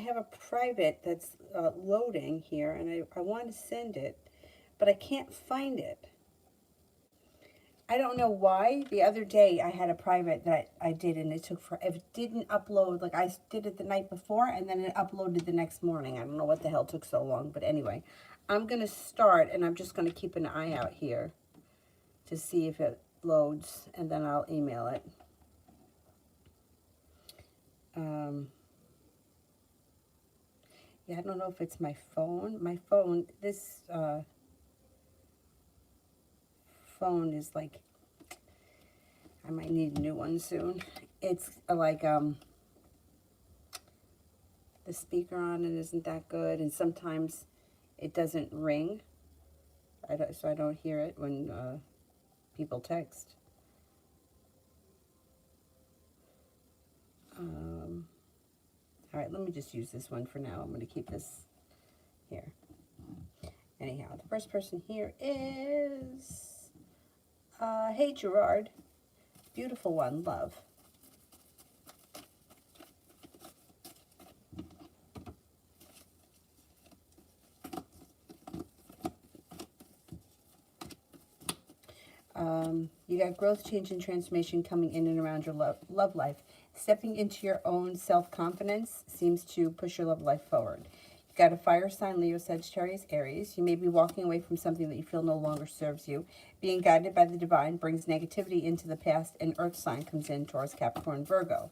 have a private that's loading here, and I want to send it, but I can't find it. I don't know why. The other day I had a private that I did, and it took forever. It didn't upload. Like, I did it the night before, and then it uploaded the next morning. I don't know what the hell took so long, but anyway, I'm going to start, and I'm just going to keep an eye out here to see if it loads, and then I'll email it. Yeah, I don't know if it's my phone. My phone, this phone is like, I might need a new one soon. It's like, the speaker on it isn't that good, and sometimes it doesn't ring. So I don't hear it when people text. All right, let me just use this one for now. I'm going to keep this here. Anyhow, the first person here is, hey Gerard, beautiful one, love. You got growth, change, and transformation coming in and around your love life. Stepping into your own self-confidence seems to push your love life forward. You got a fire sign, Leo, Sagittarius, Aries. You may be walking away from something that you feel no longer serves you. Being guided by the divine brings negativity into the past, and earth sign comes in, Taurus, Capricorn, Virgo.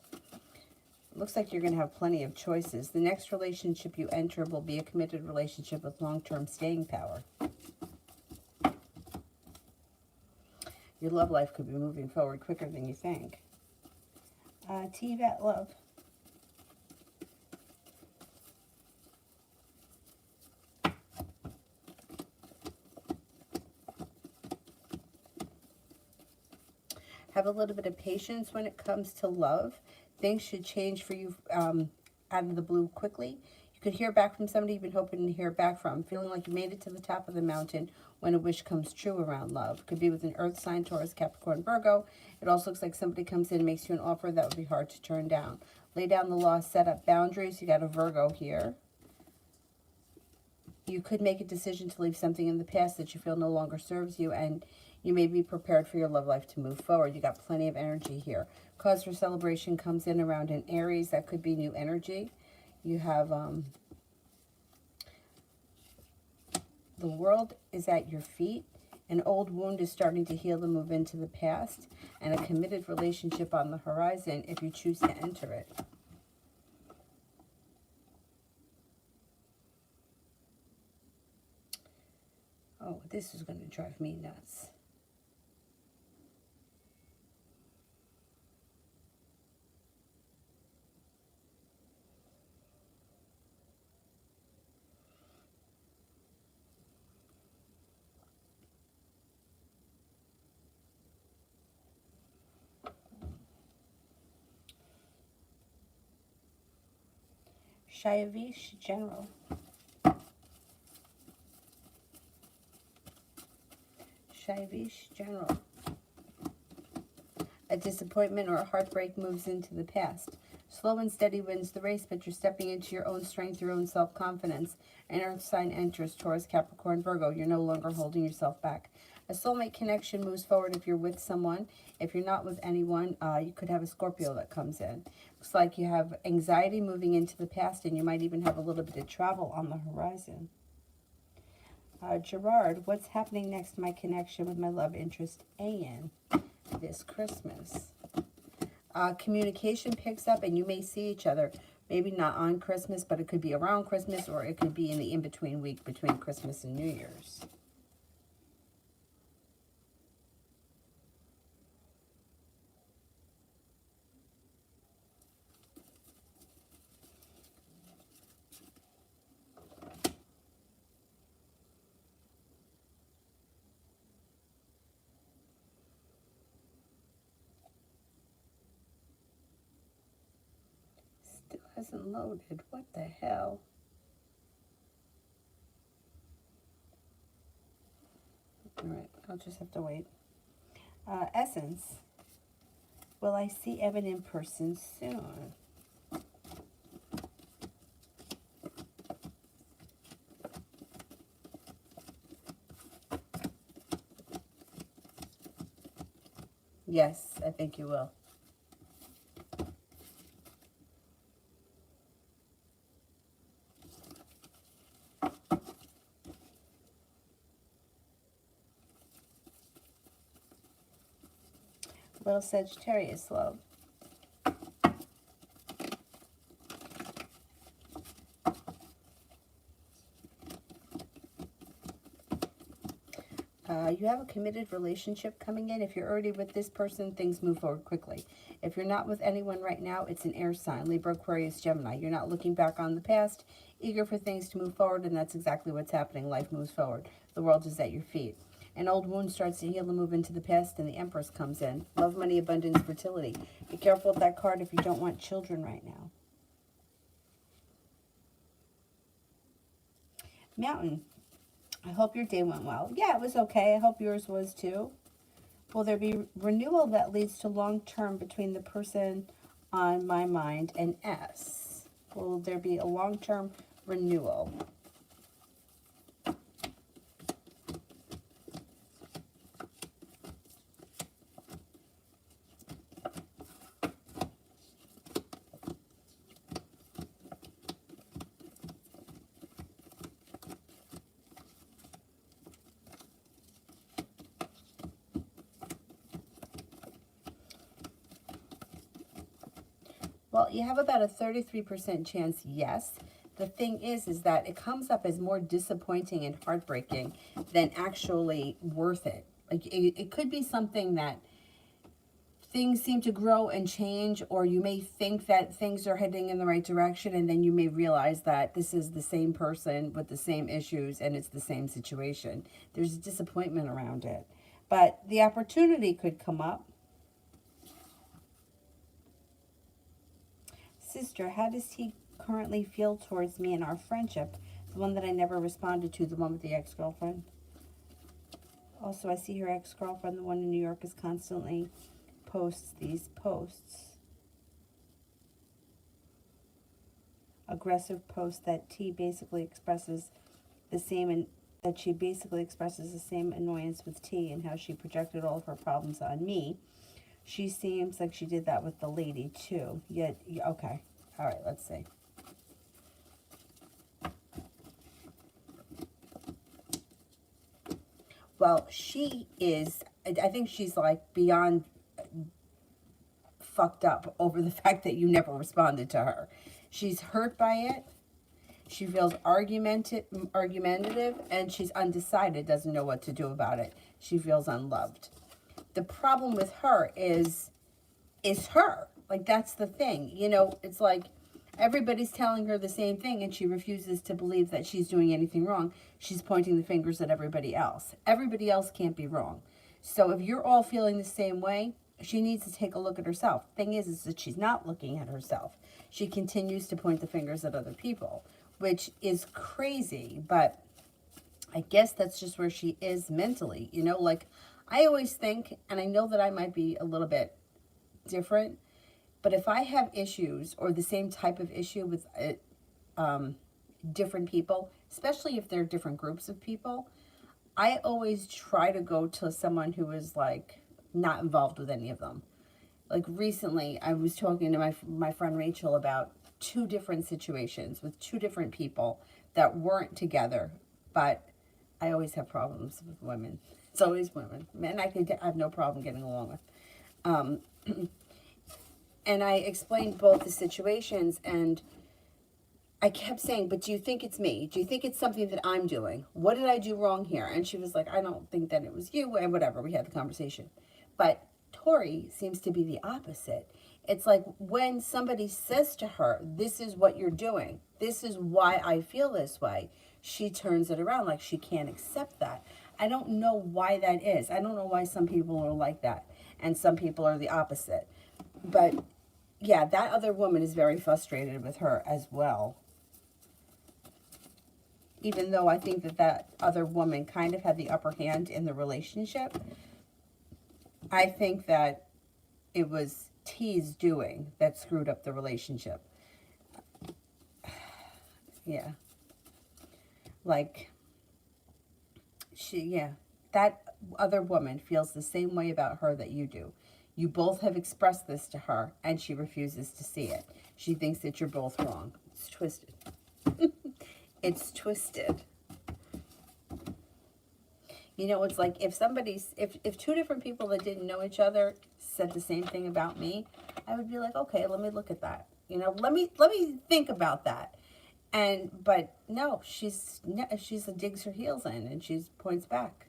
Looks like you're going to have plenty of choices. The next relationship you enter will be a committed relationship with long-term staying power. Your love life could be moving forward quicker than you think. T-Vet, love. Have a little bit of patience when it comes to love. Things should change for you out of the blue quickly. You could hear back from somebody you've been hoping to hear back from. Feeling like you made it to the top of the mountain when a wish comes true around love. Could be with an earth sign, Taurus, Capricorn, Virgo. It also looks like somebody comes in and makes you an offer that would be hard to turn down. Lay down the law, set up boundaries. You got a Virgo here. You could make a decision to leave something in the past that you feel no longer serves you, and you may be prepared for your love life to move forward. You got plenty of energy here. Cause for celebration comes in around an Aries. That could be new energy. You have the world is at your feet. An old wound is starting to heal and move into the past, and a committed relationship on the horizon if you choose to enter it. Oh, this is going to drive me nuts. Shayavish General. Shayavish General. A disappointment or a heartbreak moves into the past. Slow and steady wins the race, but you're stepping into your own strength, your own self-confidence. An earth sign enters, Taurus, Capricorn, Virgo. You're no longer holding yourself back. A soulmate connection moves forward if you're with someone. If you're not with anyone, you could have a Scorpio that comes in. Looks like you have anxiety moving into the past, and you might even have a little bit of travel on the horizon. Gerard, what's happening next to my connection with my love interest, Anne, this Christmas? Communication picks up, and you may see each other. Maybe not on Christmas, but it could be around Christmas, or it could be in the in-between week between Christmas and New Year's. Still hasn't loaded. What the hell? All right, I'll just have to wait. Essence. Will I see Evan in person soon? Yes, I think you will. Little Sagittarius love. You have a committed relationship coming in. If you're already with this person, things move forward quickly. If you're not with anyone right now, it's an air sign, Libra, Aquarius, Gemini. You're not looking back on the past, eager for things to move forward, and that's exactly what's happening. Life moves forward. The world is at your feet. An old wound starts to heal and move into the past, and the Empress comes in. Love, money, abundance, fertility. Be careful with that card if you don't want children right now. Mountain. I hope your day went well. Yeah, it was okay. I hope yours was too. Will there be renewal that leads to long-term between the person on my mind and S? Will there be a long-term renewal? Well, you have about a 33% chance yes. The thing is that it comes up as more disappointing and heartbreaking than actually worth it. Like, it could be something that things seem to grow and change, or you may think that things are heading in the right direction, and then you may realize that this is the same person with the same issues and it's the same situation. There's a disappointment around it. But the opportunity could come up. Sister, how does he currently feel towards me and our friendship? The one that I never responded to, the one with the ex-girlfriend. Also, I see her ex-girlfriend, the one in New York, is constantly posts these posts. Aggressive posts that T basically expresses the same, and that she basically expresses the same annoyance with T, and how she projected all of her problems on me. She seems like she did that with the lady too. Yet, okay. All right, let's see. Well, she is, I think she's like beyond fucked up over the fact that you never responded to her. She's hurt by it. She feels argumentative, and she's undecided, doesn't know what to do about it. She feels unloved. The problem with her is her. Like, that's the thing. You know, it's like everybody's telling her the same thing, and she refuses to believe that she's doing anything wrong. She's pointing the fingers at everybody else. Everybody else can't be wrong. So if you're all feeling the same way, she needs to take a look at herself. Thing is that she's not looking at herself. She continues to point the fingers at other people, which is crazy, but I guess that's just where she is mentally. You know, like, I always think, and I know that I might be a little bit different, but if I have issues or the same type of issue with different people, especially if they're different groups of people, I always try to go to someone who is like not involved with any of them. Like, recently I was talking to my friend Rachel about 2 different situations with 2 different people that weren't together, but I always have problems with women. It's always women. Men I have no problem getting along with. And I explained both the situations, and I kept saying, but do you think it's me? Do you think it's something that I'm doing? What did I do wrong here? And she was like, I don't think that it was you, and whatever. We had the conversation. But Tori seems to be the opposite. It's like when somebody says to her, this is what you're doing, this is why I feel this way, she turns it around, like she can't accept that. I don't know why that is. I don't know why some people are like that and some people are the opposite. But yeah, that other woman is very frustrated with her as well. Even though I think that other woman kind of had the upper hand in the relationship, I think that it was T's doing that screwed up the relationship. Yeah. Like, that other woman feels the same way about her that you do. You both have expressed this to her, and she refuses to see it. She thinks that you're both wrong. It's twisted. It's twisted. You know, it's like if if two different people that didn't know each other said the same thing about me, I would be like, okay, let me look at that. You know, let me think about that. But no, she's digs her heels in and she points back.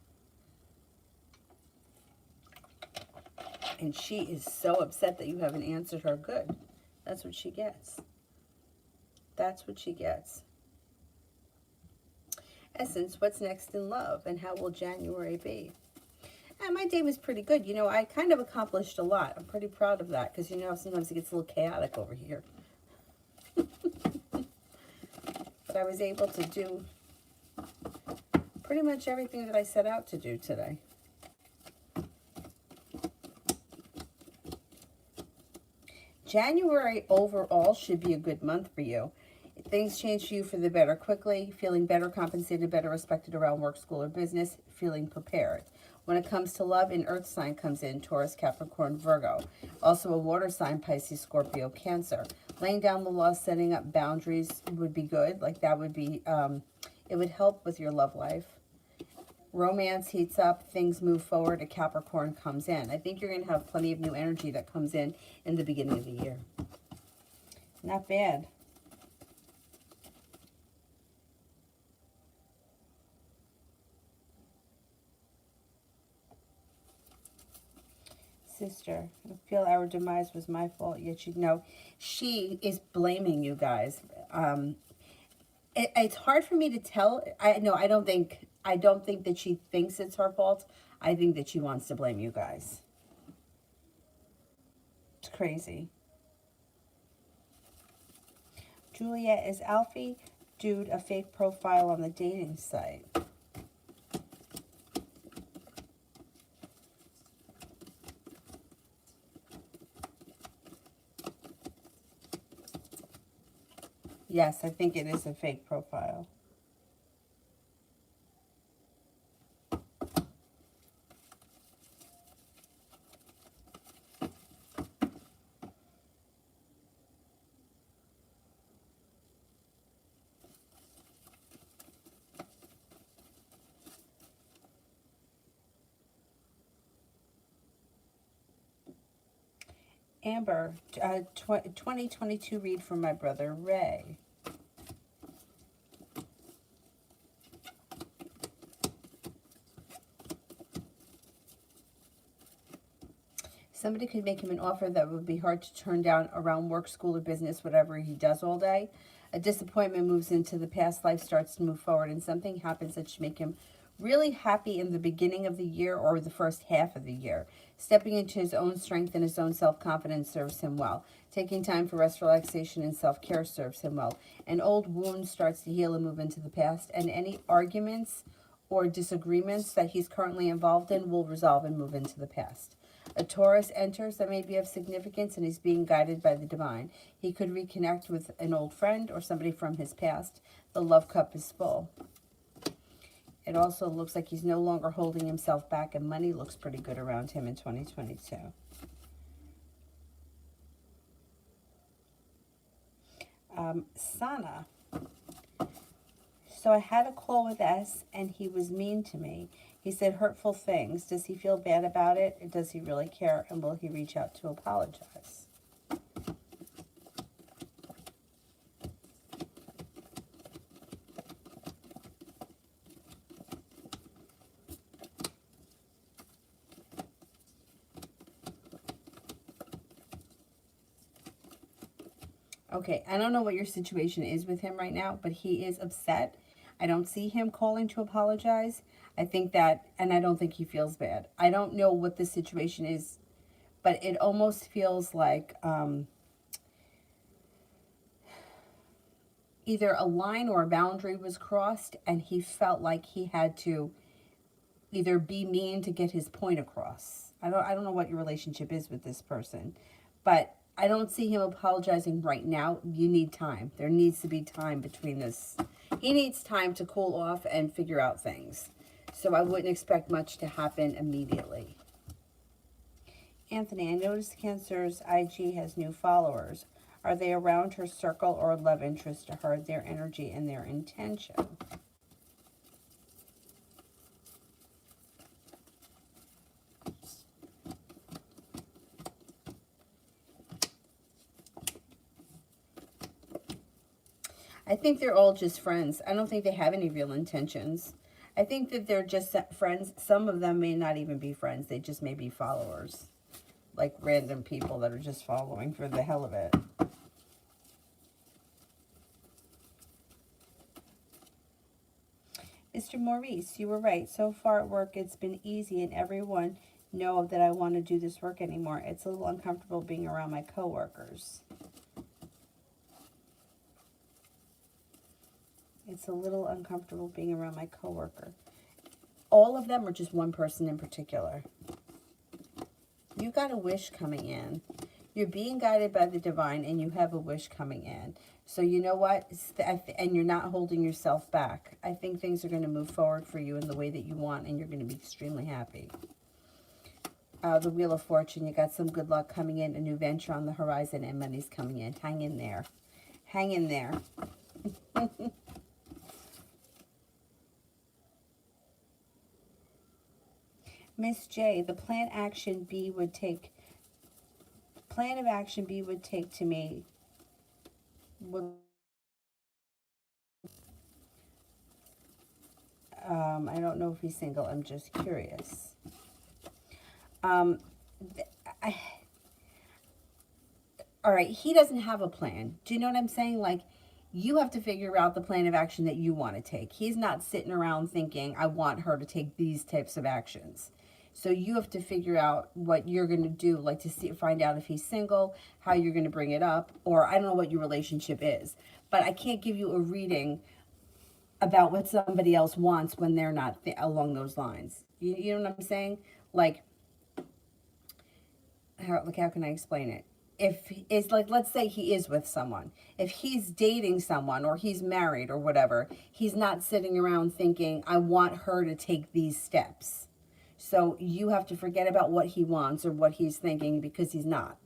And she is so upset that you haven't answered her good. That's what she gets. That's what she gets. Essence, what's next in love and how will January be? And my day was pretty good. You know, I kind of accomplished a lot. I'm pretty proud of that because, you know, sometimes it gets a little chaotic over here. But I was able to do pretty much everything that I set out to do today. January overall should be a good month for you. Things change for you for the better quickly, feeling better compensated, better respected around work, school, or business, feeling prepared. When it comes to love, an earth sign comes in, Taurus, Capricorn, Virgo. Also a water sign, Pisces, Scorpio, Cancer. Laying down the law, setting up boundaries would be good. Like that would be, it would help with your love life. Romance heats up, things move forward, a Capricorn comes in. I think you're going to have plenty of new energy that comes in the beginning of the year. Not bad. Sister, I feel our demise was my fault, yet you know, she is blaming you guys. It's hard for me to tell. I don't think that she thinks it's her fault. I think that she wants to blame you guys. It's crazy. Juliet, is Alfie dude a fake profile on the dating site? Yes, I think it is a fake profile. Amber, 2022 read from my brother Ray. Somebody could make him an offer that would be hard to turn down around work, school, or business, whatever he does all day. A disappointment moves into the past, life starts to move forward, and something happens that should make him really happy in the beginning of the year or the first half of the year. Stepping into his own strength and his own self-confidence serves him well. Taking time for rest, relaxation, and self-care serves him well. An old wound starts to heal and move into the past, and any arguments or disagreements that he's currently involved in will resolve and move into the past. A Taurus enters that may be of significance and is being guided by the divine. He could reconnect with an old friend or somebody from his past. The love cup is full. It also looks like he's no longer holding himself back, and money looks pretty good around him in 2022. Sana. So I had a call with S, and he was mean to me. He said hurtful things. Does he feel bad about it? Or does he really care? And will he reach out to apologize? Okay, I don't know what your situation is with him right now, but he is upset. I don't see him calling to apologize. I think that, and I don't think he feels bad. I don't know what the situation is, but it almost feels like either a line or a boundary was crossed, and he felt like he had to either be mean to get his point across. I don't know what your relationship is with this person, but I don't see him apologizing right now. You need time. There needs to be time between this. He needs time to cool off and figure out things. So I wouldn't expect much to happen immediately. Anthony, I noticed Cancer's IG has new followers. Are they around her circle or love interest to her, their energy and their intention? I think they're all just friends. I don't think they have any real intentions. I think that they're just friends. Some of them may not even be friends. They just may be followers. Like random people that are just following for the hell of it. Mr. Maurice, you were right. So far at work, it's been easy and everyone know that I want to do this work anymore. It's a little uncomfortable being around my coworkers. It's a little uncomfortable being around my coworker. All of them or just one person in particular? You got a wish coming in. You're being guided by the divine and you have a wish coming in. So you know what? And you're not holding yourself back. I think things are going to move forward for you in the way that you want and you're going to be extremely happy. The Wheel of Fortune, you got some good luck coming in, a new venture on the horizon, and money's coming in. Hang in there. Hang in there. Miss J, the plan of action B would take to me would I don't know if he's single. I'm just curious. All right, he doesn't have a plan. Do you know what I'm saying? Like, you have to figure out the plan of action that you want to take. He's not sitting around thinking, I want her to take these types of actions. So you have to figure out what you're going to do, like to find out if he's single, how you're going to bring it up, or I don't know what your relationship is. But I can't give you a reading about what somebody else wants when they're not along those lines. You know what I'm saying? Like how can I explain it? If it's like, let's say he is with someone. If he's dating someone or he's married or whatever, he's not sitting around thinking, I want her to take these steps. So you have to forget about what he wants or what he's thinking because he's not,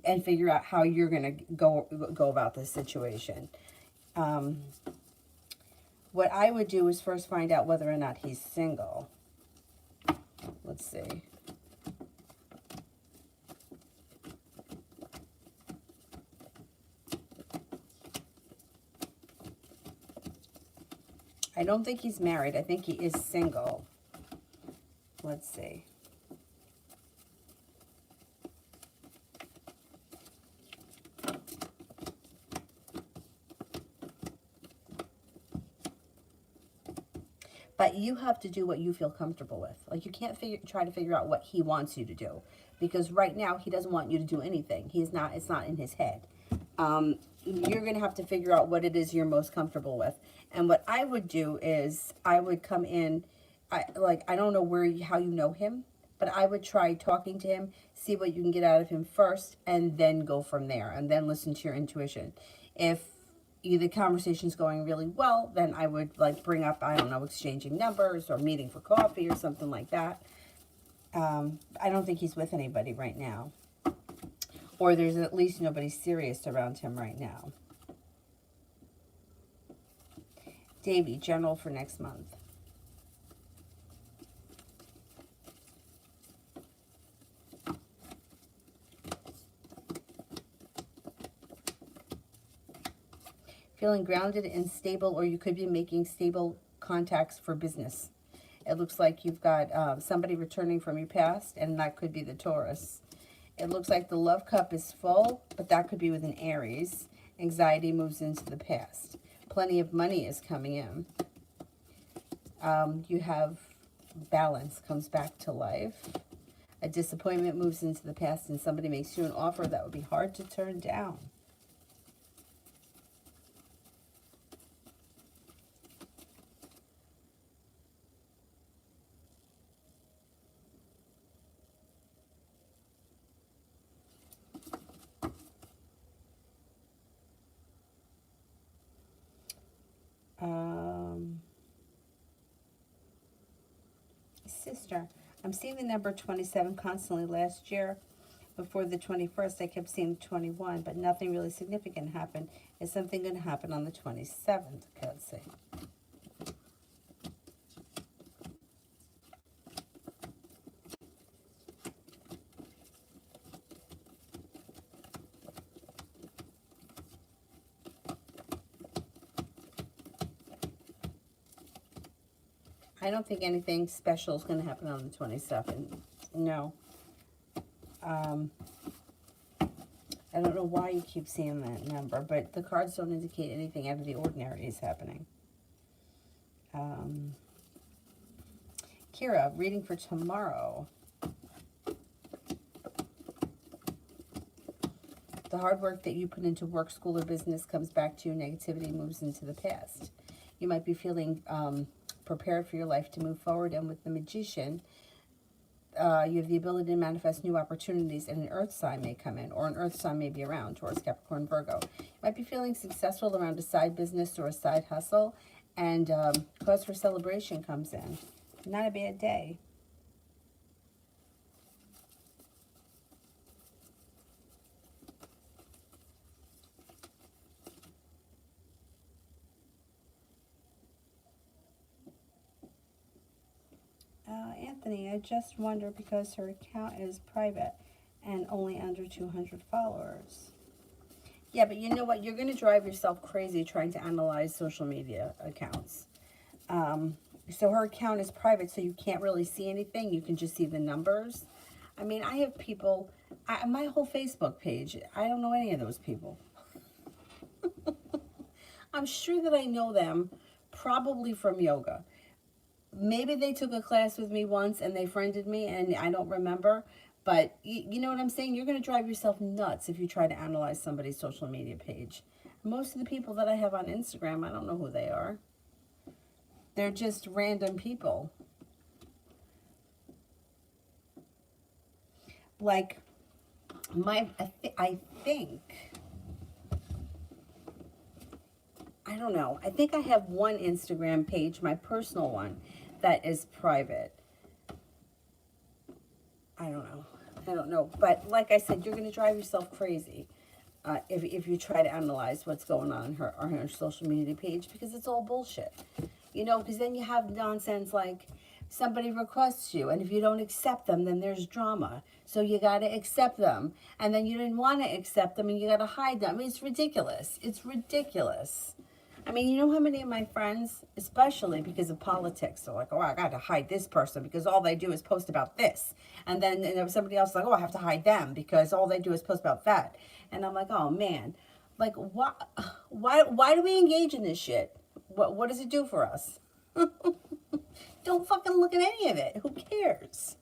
and figure out how you're going to go about this situation. What I would do is first find out whether or not he's single. Let's see. I don't think he's married. I think he is single. Let's see. But you have to do what you feel comfortable with. Like, you can't try to figure out what he wants you to do, because right now he doesn't want you to do anything. It's not in his head. You're going to have to figure out what it is you're most comfortable with. And what I would do is I would come in, I don't know how you know him, but I would try talking to him, see what you can get out of him first, and then go from there, and then listen to your intuition. If the conversation's going really well, then I would bring up, I don't know, exchanging numbers or meeting for coffee or something like that. I don't think he's with anybody right now. Or there's at least nobody serious around him right now. Davy, general for next month. Feeling grounded and stable, or you could be making stable contacts for business. It looks like you've got somebody returning from your past, and that could be the Taurus. It looks like the love cup is full, but that could be with an Aries. Anxiety moves into the past. Plenty of money is coming in. You have balance comes back to life. A disappointment moves into the past, and somebody makes you an offer that would be hard to turn down. Sister, I'm seeing the number 27 constantly last year. before the 21st, I kept seeing 21, but nothing really significant happened. Is something going to happen on the 27th? Okay, let's see. I don't think anything special is going to happen on the 27th. No. I don't know why you keep seeing that number, but the cards don't indicate anything out of the ordinary is happening. Kira, reading for tomorrow. The hard work that you put into work, school, or business comes back to you. Negativity moves into the past. You might be feeling prepared for your life to move forward, and with the Magician, you have the ability to manifest new opportunities, and an earth sign may come in, or an earth sign may be around, Taurus, Capricorn, Virgo. You might be feeling successful around a side business or a side hustle, and cause for celebration comes in. Not a bad day. Anthony, I just wonder because her account is private and only under 200 followers. Yeah, but you know what? You're going to drive yourself crazy trying to analyze social media accounts. So her account is private, so you can't really see anything. You can just see the numbers. I mean, I have people, my whole Facebook page, I don't know any of those people. I'm sure that I know them probably from yoga. Maybe they took a class with me once and they friended me and I don't remember. But you know what I'm saying? You're going to drive yourself nuts if you try to analyze somebody's social media page. Most of the people that I have on Instagram, I don't know who they are. They're just random people. Like, I think, I don't know. I think I have one Instagram page, my personal one, that is private. I don't know. But like I said, you're going to drive yourself crazy if you try to analyze what's going on her social media page, because it's all bullshit. You know, because then you have nonsense like somebody requests you, and if you don't accept them, then there's drama. So you got to accept them. And then you didn't want to accept them, and you got to hide them. I mean, it's ridiculous. It's ridiculous. I mean, you know how many of my friends, especially because of politics, are like, oh, I got to hide this person because all they do is post about this. And then somebody else is like, oh, I have to hide them because all they do is post about that. And I'm like, oh, man. Like, why do we engage in this shit? What does it do for us? Don't fucking look at any of it. Who cares?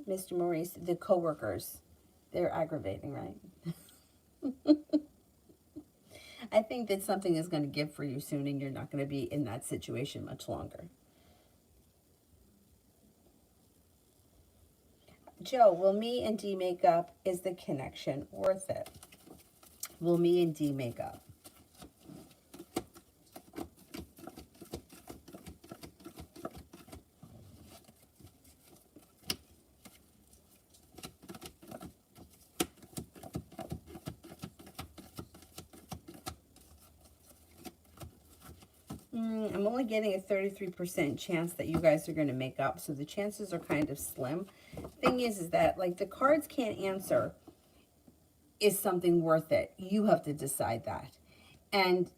Mr. Maurice, the coworkers, they're aggravating, right? I think that something is going to give for you soon, and you're not going to be in that situation much longer. Joe, will me and D make up? Is the connection worth it? Will me and D make up? I'm only getting a 33% chance that you guys are going to make up, so the chances are kind of slim. Thing is that, like, the cards can't answer, is something worth it? You have to decide that. And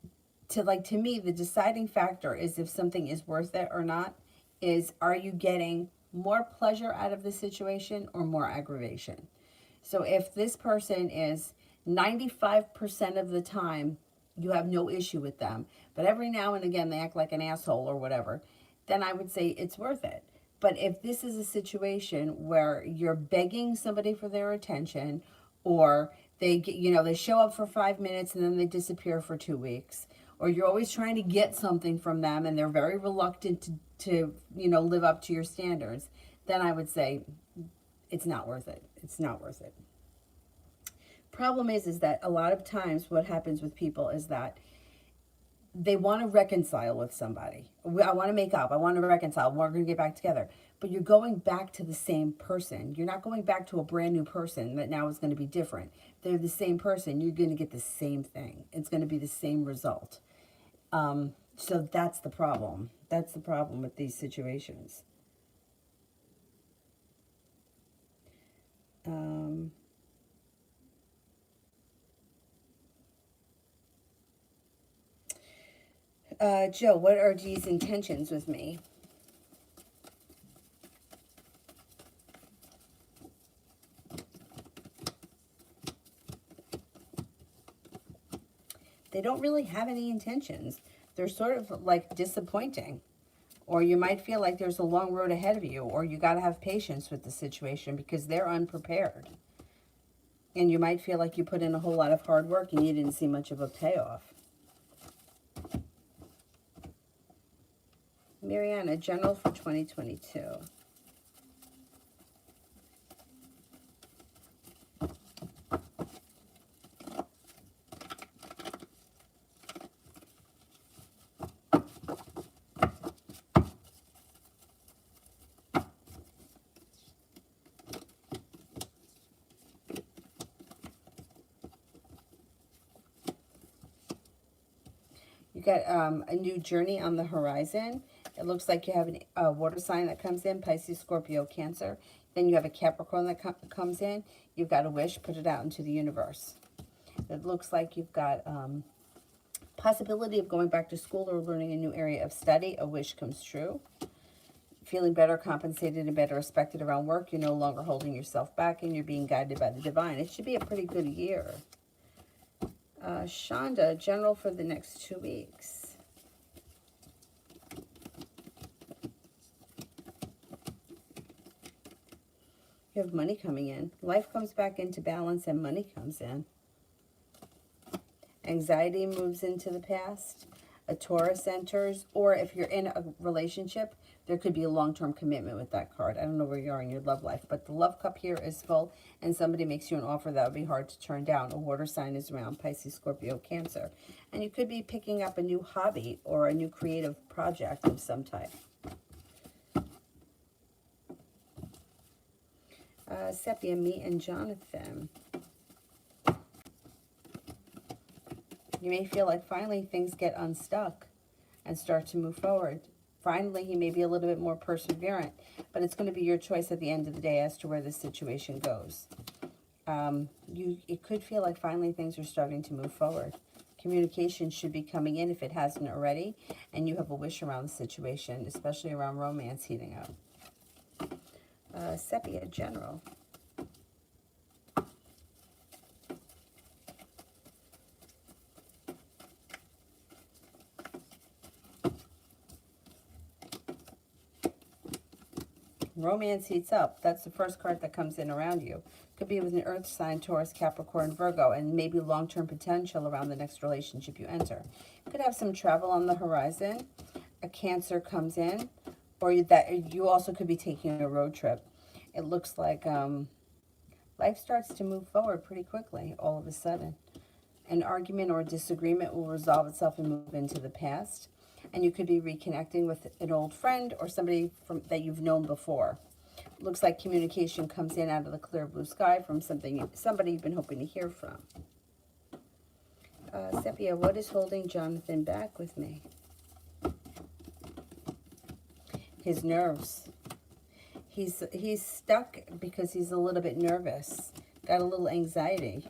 to me, the deciding factor is if something is worth it or not, is are you getting more pleasure out of the situation or more aggravation? So if this person is 95% of the time, you have no issue with them, but every now and again they act like an asshole or whatever, then I would say it's worth it. But if this is a situation where you're begging somebody for their attention, or they show up for 5 minutes and then they disappear for 2 weeks, or you're always trying to get something from them and they're very reluctant to live up to your standards, then I would say it's not worth it. It's not worth it. Problem is that a lot of times what happens with people is that they want to reconcile with somebody. I want to make up. I want to reconcile. We're going to get back together. But you're going back to the same person. You're not going back to a brand new person that now is going to be different. They're the same person. You're going to get the same thing. It's going to be the same result. So that's the problem. That's the problem with these situations. Joe, what are G's intentions with me? They don't really have any intentions. They're sort of like disappointing. Or you might feel like there's a long road ahead of you, or you got to have patience with the situation because they're unprepared. And you might feel like you put in a whole lot of hard work and you didn't see much of a payoff. Mariana, general for 2022. You got a new journey on the horizon. It looks like you have a water sign that comes in, Pisces, Scorpio, Cancer. Then you have a Capricorn that comes in. You've got a wish, put it out into the universe. It looks like you've got possibility of going back to school or learning a new area of study. A wish comes true. Feeling better compensated and better respected around work. You're no longer holding yourself back and you're being guided by the divine. It should be a pretty good year. Shonda, general for the next 2 weeks. You have money coming in. Life comes back into balance and money comes in. Anxiety moves into the past. A Taurus enters. Or if you're in a relationship, there could be a long-term commitment with that card. I don't know where you are in your love life, but the love cup here is full and somebody makes you an offer that would be hard to turn down. A water sign is around, Pisces, Scorpio, Cancer. And you could be picking up a new hobby or a new creative project of some type. Sepia, me and Jonathan. You may feel like finally things get unstuck and start to move forward. Finally, he may be a little bit more perseverant, but it's going to be your choice at the end of the day as to where this situation goes. It could feel like finally things are starting to move forward. Communication should be coming in if it hasn't already, and you have a wish around the situation, especially around romance heating up. Sepia, general. Romance heats up. That's the first card that comes in around you. Could be with an earth sign, Taurus, Capricorn, Virgo, and maybe long-term potential around the next relationship you enter. Could have some travel on the horizon. A Cancer comes in, or that you also could be taking a road trip. It looks like life starts to move forward pretty quickly all of a sudden. An argument or a disagreement will resolve itself and move into the past. And you could be reconnecting with an old friend or somebody that you've known before. Looks like communication comes in out of the clear blue sky from somebody you've been hoping to hear from. Sepia, what is holding Jonathan back with me? His nerves. He's stuck because he's a little bit nervous. Got a little anxiety.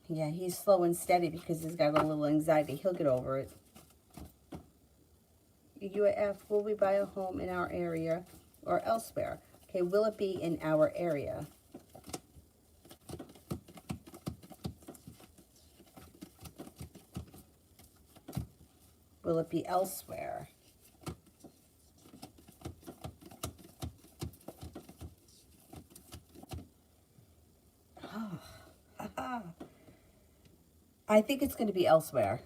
Yeah, he's slow and steady because he's got a little anxiety. He'll get over it. UAF, will we buy a home in our area or elsewhere? Okay, will it be in our area? Will it be elsewhere? I think it's going to be elsewhere.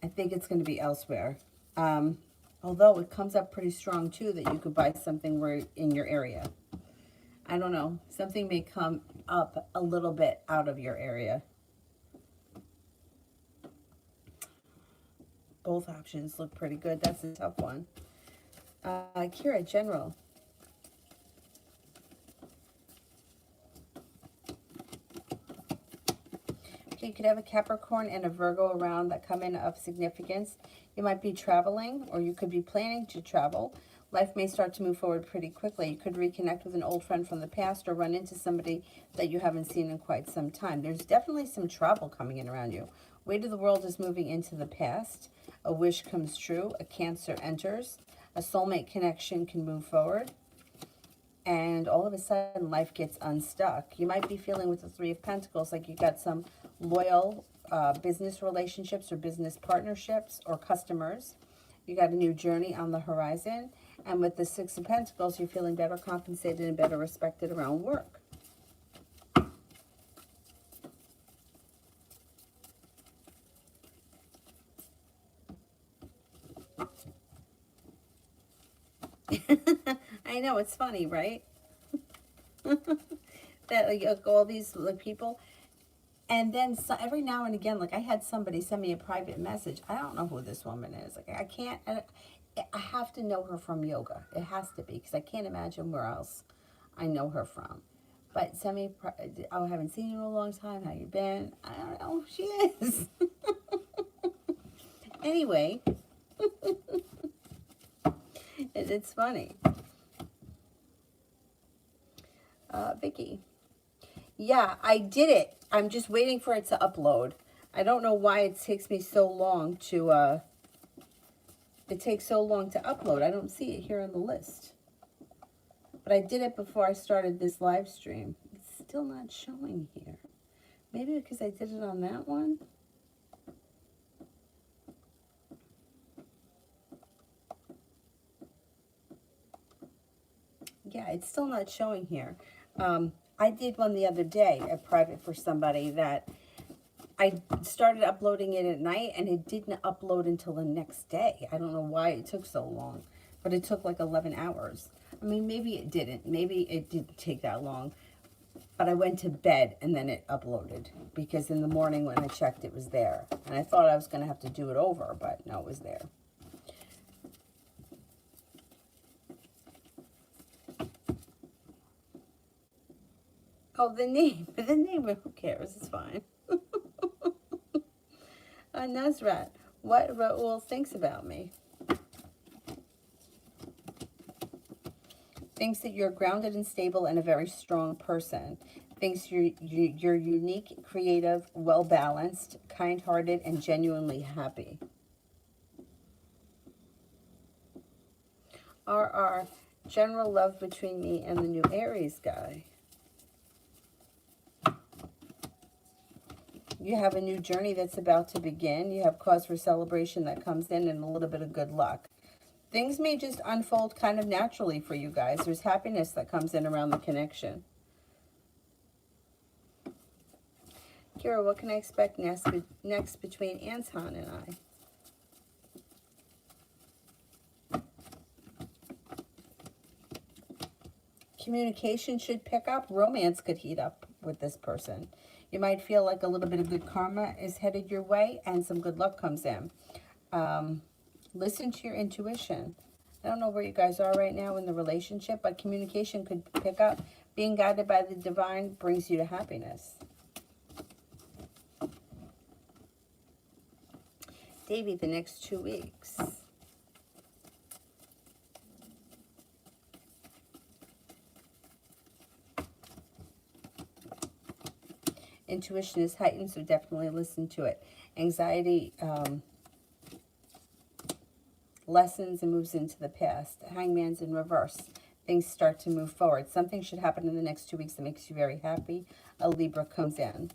I think it's going to be elsewhere. Although it comes up pretty strong, too, that you could buy something in your area. I don't know. Something may come up a little bit out of your area. Both options look pretty good. That's a tough one. Kira, general. Okay, you could have a Capricorn and a Virgo around that come in of significance. You might be traveling, or you could be planning to travel. Life may start to move forward pretty quickly. You could reconnect with an old friend from the past or run into somebody that you haven't seen in quite some time. There's definitely some travel coming in around you. Weight of the world is moving into the past. A wish comes true. A Cancer enters. A soulmate connection can move forward. And all of a sudden, life gets unstuck. You might be feeling with the Three of Pentacles like you got some loyal business relationships or business partnerships or customers. You got a new journey on the horizon. And with the Six of Pentacles, you're feeling better compensated and better respected around work. I know, it's funny, right? That like all these like people, and then every now and again, like I had somebody send me a private message. I don't know who this woman is. Like I can't. I have to know her from yoga. It has to be because I can't imagine where else I know her from. But send me. Oh, I haven't seen you in a long time. How you been? I don't know who she is. Anyway, it's funny. Vicky. Yeah, I did it. I'm just waiting for it to upload. I don't know why it takes me so long to, it takes so long to upload. I don't see it here on the list. But I did it before I started this live stream. It's still not showing here. Maybe because I did it on that one? Yeah, it's still not showing here. I did one the other day, a private for somebody that I started uploading it at night and it didn't upload until the next day. I don't know why it took so long, but it took like 11 hours. I mean, maybe it didn't. Maybe it didn't take that long, but I went to bed and then it uploaded because in the morning when I checked, it was there. And I thought I was going to have to do it over, but no, it was there. Oh, the name, who cares? It's fine. Nazrat, what Raul thinks about me. Thinks that you're grounded and stable and a very strong person. Thinks you're unique, creative, well-balanced, kind-hearted, and genuinely happy. RR, general love between me and the new Aries guy. You have a new journey that's about to begin. You have cause for celebration that comes in and a little bit of good luck. Things may just unfold kind of naturally for you guys. There's happiness that comes in around the connection. Kira, what can I expect next between Anton and I? Communication should pick up. Romance could heat up with this person. You might feel like a little bit of good karma is headed your way and some good luck comes in. Listen to your intuition. I don't know where you guys are right now in the relationship, but communication could pick up. Being guided by the divine brings you to happiness. Davy, the next 2 weeks. Intuition is heightened, so definitely listen to it. Anxiety lessens and moves into the past. Hangman's in reverse. Things start to move forward. Something should happen in the next 2 weeks that makes you very happy. A Libra comes in.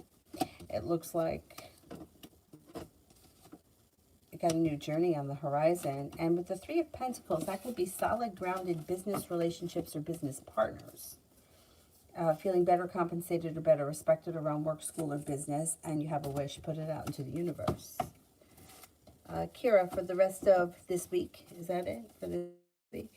It looks like you got a new journey on the horizon. And with the Three of Pentacles, that could be solid, grounded business relationships or business partners. Feeling better compensated or better respected around work, school, or business. And you have a wish. Put it out into the universe. Kira, for the rest of this week, is that it for this week?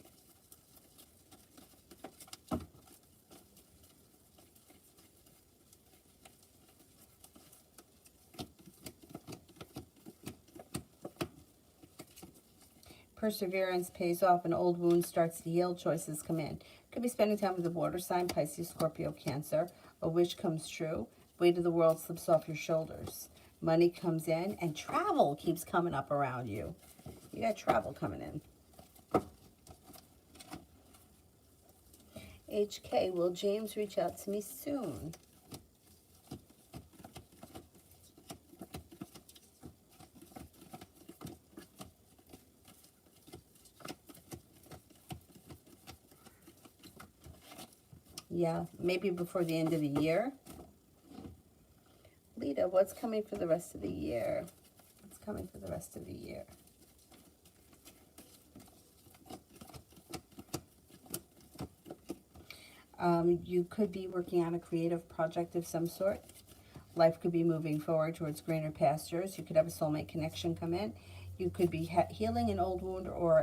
Perseverance pays off. An old wound starts to heal. Choices come in. Could be spending time with the water sign, Pisces, Scorpio, Cancer. A wish comes true. Weight of the world slips off your shoulders. Money comes in, and travel keeps coming up around you. You got travel coming in. HK, will James reach out to me soon? Yeah, maybe before the end of the year. Lita, what's coming for the rest of the year? What's coming for the rest of the year? You could be working on a creative project of some sort. Life could be moving forward towards greener pastures. You could have a soulmate connection come in. You could be healing an old wound or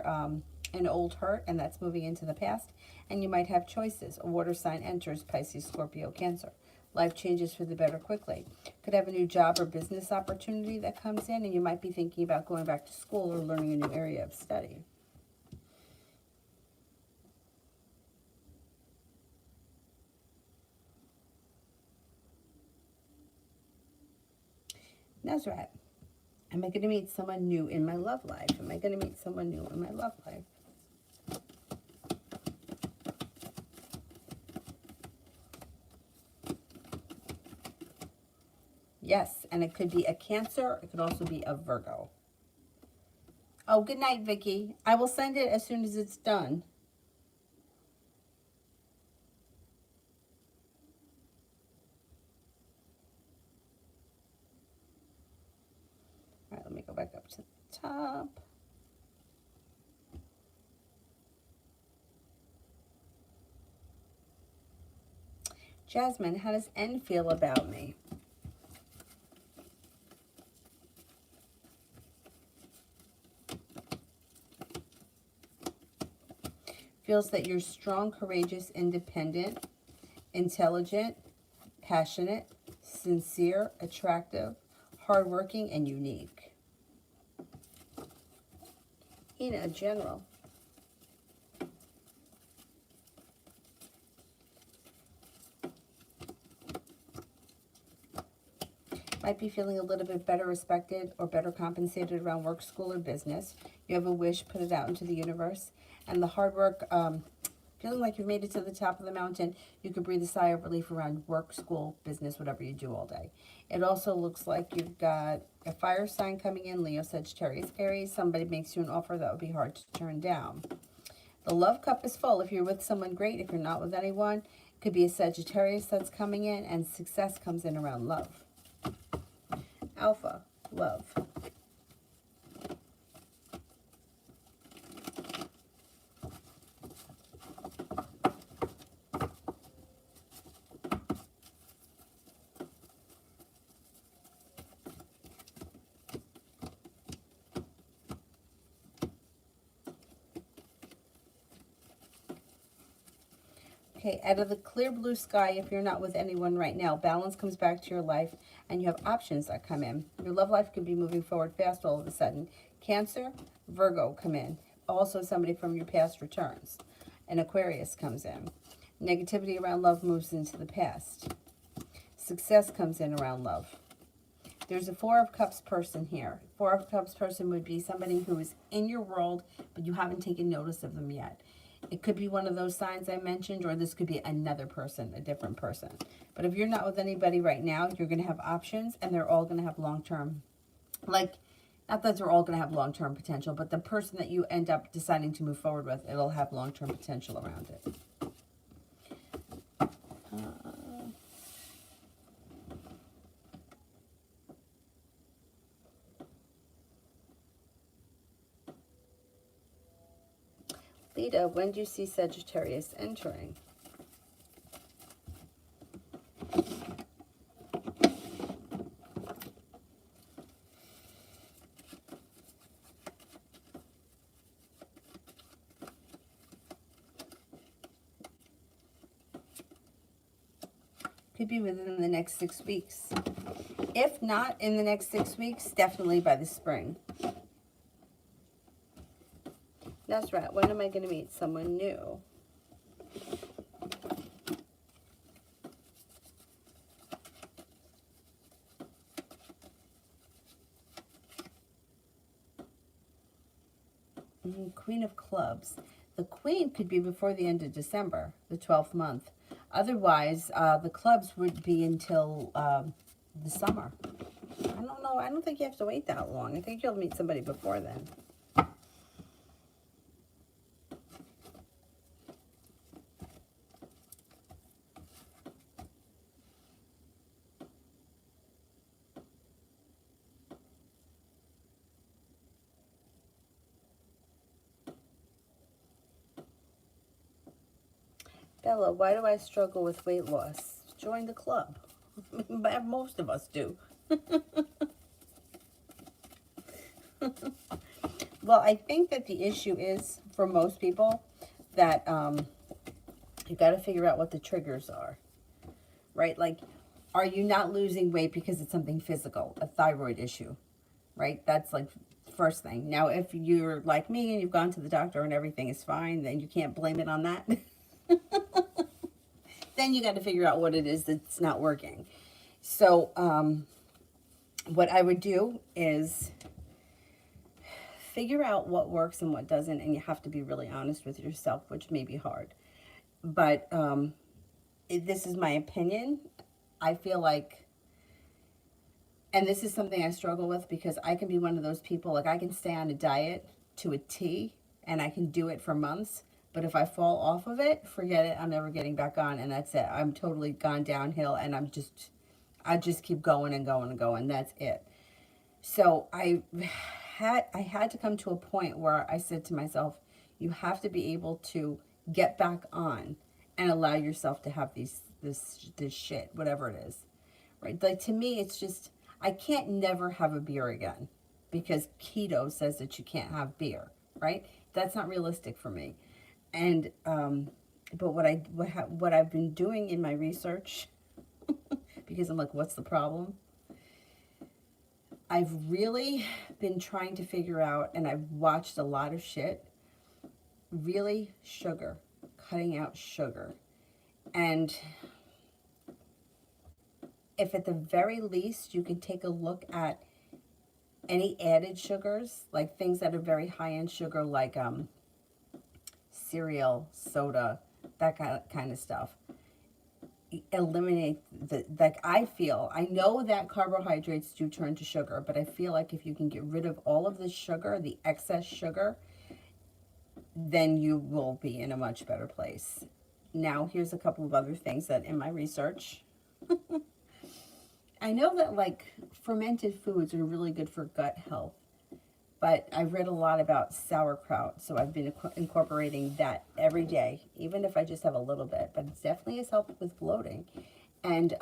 an old hurt, and that's moving into the past. And you might have choices. A water sign enters, Pisces, Scorpio, Cancer. Life changes for the better quickly. Could have a new job or business opportunity that comes in, and you might be thinking about going back to school or learning a new area of study. Nazareth, am I going to meet someone new in my love life? Am I going to meet someone new in my love life? Yes, and it could be a Cancer. It could also be a Virgo. Oh, good night, Vicky. I will send it as soon as it's done. All right, let me go back up to the top. Jasmine, how does N feel about me? Feels that you're strong, courageous, independent, intelligent, passionate, sincere, attractive, hardworking, and unique. Ina, general. Might be feeling a little bit better respected or better compensated around work, school, or business. You have a wish, put it out into the universe. And the hard work, feeling like you've made it to the top of the mountain, you could breathe a sigh of relief around work, school, business, whatever you do all day. It also looks like you've got a fire sign coming in, Leo, Sagittarius, Aries. Somebody makes you an offer that would be hard to turn down. The love cup is full. If you're with someone, great. If you're not with anyone, it could be a Sagittarius that's coming in, and success comes in around love. Alpha, love. Okay, out of the clear blue sky, if you're not with anyone right now, balance comes back to your life, and you have options that come in. Your love life could be moving forward fast all of a sudden. Cancer, Virgo come in. Also, somebody from your past returns. An Aquarius comes in. Negativity around love moves into the past. Success comes in around love. There's a Four of Cups person here. Four of Cups person would be somebody who is in your world, but you haven't taken notice of them yet. It could be one of those signs I mentioned, or this could be another person, a different person. But if you're not with anybody right now, you're going to have options, and they're all going to have long-term, like, not that they're all going to have long-term potential, but the person that you end up deciding to move forward with, it'll have long-term potential around it. Lita, when do you see Sagittarius entering? Could be within the next 6 weeks. If not in the next 6 weeks, definitely by the spring. Deseret, when am I going to meet someone new? Queen of Clubs. The Queen could be before the end of December, the 12th month. Otherwise, the clubs would be until the summer. I don't know. I don't think you have to wait that long. I think you'll meet somebody before then. Bella, why do I struggle with weight loss? Join the club. Most of us do. Well, I think that the issue is, for most people, that you've got to figure out what the triggers are, right? Like, are you not losing weight because it's something physical, a thyroid issue, right? That's like first thing. Now, if you're like me and you've gone to the doctor and everything is fine, then you can't blame it on that. Then you got to figure out what it is that's not working. So what I would do is figure out what works and what doesn't, and you have to be really honest with yourself, which may be hard. But this is my opinion. I feel like, and this is something I struggle with, because I can be one of those people, like I can stay on a diet to a T, and I can do it for months. But if I fall off of it, forget it. I'm never getting back on, and that's it. I'm totally gone downhill, and I just keep going and going and going. That's it. So I had to come to a point where I said to myself, you have to be able to get back on and allow yourself to have this shit, whatever it is, right? Like, to me, it's just, I can't never have a beer again because keto says that you can't have beer, right? That's not realistic for me. And but what I've been doing in my research, because I'm like, what's the problem? I've really been trying to figure out, and I've watched a lot of shit, really sugar, cutting out sugar. And if at the very least you can take a look at any added sugars, like things that are very high in sugar, like cereal, soda, that kind of stuff. Eliminate I know that carbohydrates do turn to sugar, but I feel like if you can get rid of all of the sugar, the excess sugar, then you will be in a much better place. Now, here's a couple of other things that in my research, I know that like fermented foods are really good for gut health. But I've read a lot about sauerkraut, so I've been incorporating that every day, even if I just have a little bit. But it definitely has helped with bloating. And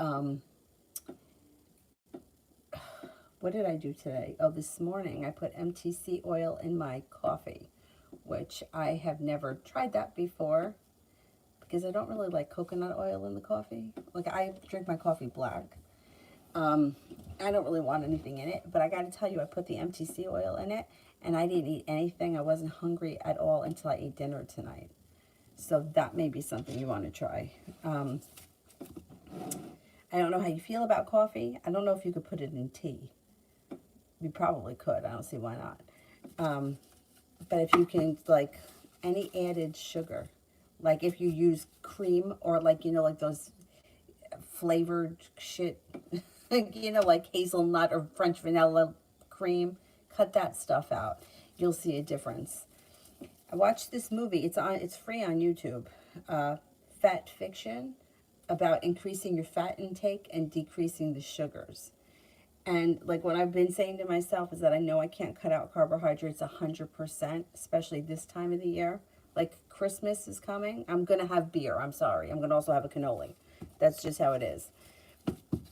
what did I do today? Oh, this morning I put MTC oil in my coffee, which I have never tried that before because I don't really like coconut oil in the coffee. Like, I drink my coffee black. I don't really want anything in it, but I got to tell you, I put the MTC oil in it, and I didn't eat anything. I wasn't hungry at all until I ate dinner tonight. So that may be something you want to try. I don't know how you feel about coffee. I don't know if you could put it in tea. You probably could. I don't see why not. But if you can, like, any added sugar, like if you use cream or like, you know, like those flavored shit, you know, like hazelnut or French vanilla cream, cut that stuff out. You'll see a difference. I watched this movie. It's free on YouTube. Fat Fiction, about increasing your fat intake and decreasing the sugars. And like what I've been saying to myself is that I know I can't cut out carbohydrates 100%, especially this time of the year. Like Christmas is coming. I'm going to have beer. I'm sorry. I'm going to also have a cannoli. That's just how it is.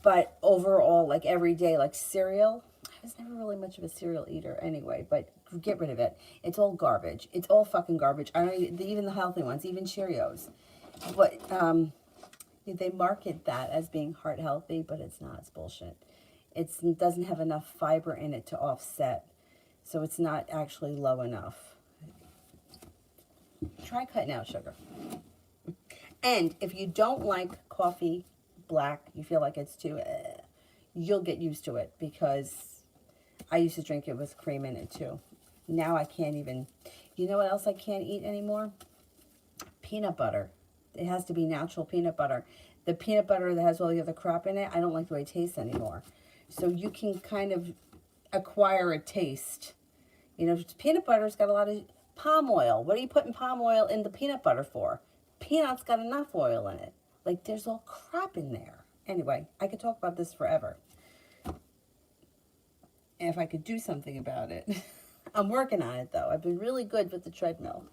But overall, like every day, like cereal, I was never really much of a cereal eater anyway, but get rid of it. It's all garbage. It's all fucking garbage. I don't even the healthy ones, even Cheerios. But they market that as being heart healthy, but it's not. It's bullshit. It doesn't have enough fiber in it to offset, so it's not actually low enough. try cutting out sugar. And if you don't like coffee black, you feel like it's too, you'll get used to it, because I used to drink it with cream in it too. Now I can't even, you know what else I can't eat anymore? Peanut butter. It has to be natural peanut butter. The peanut butter that has all the other crap in it, I don't like the way it tastes anymore. So you can kind of acquire a taste. You know, peanut butter's got a lot of palm oil. What are you putting palm oil in the peanut butter for? Peanut's got enough oil in it. Like, there's all crap in there. Anyway, I could talk about this forever. And if I could do something about it. I'm working on it, though. I've been really good with the treadmill.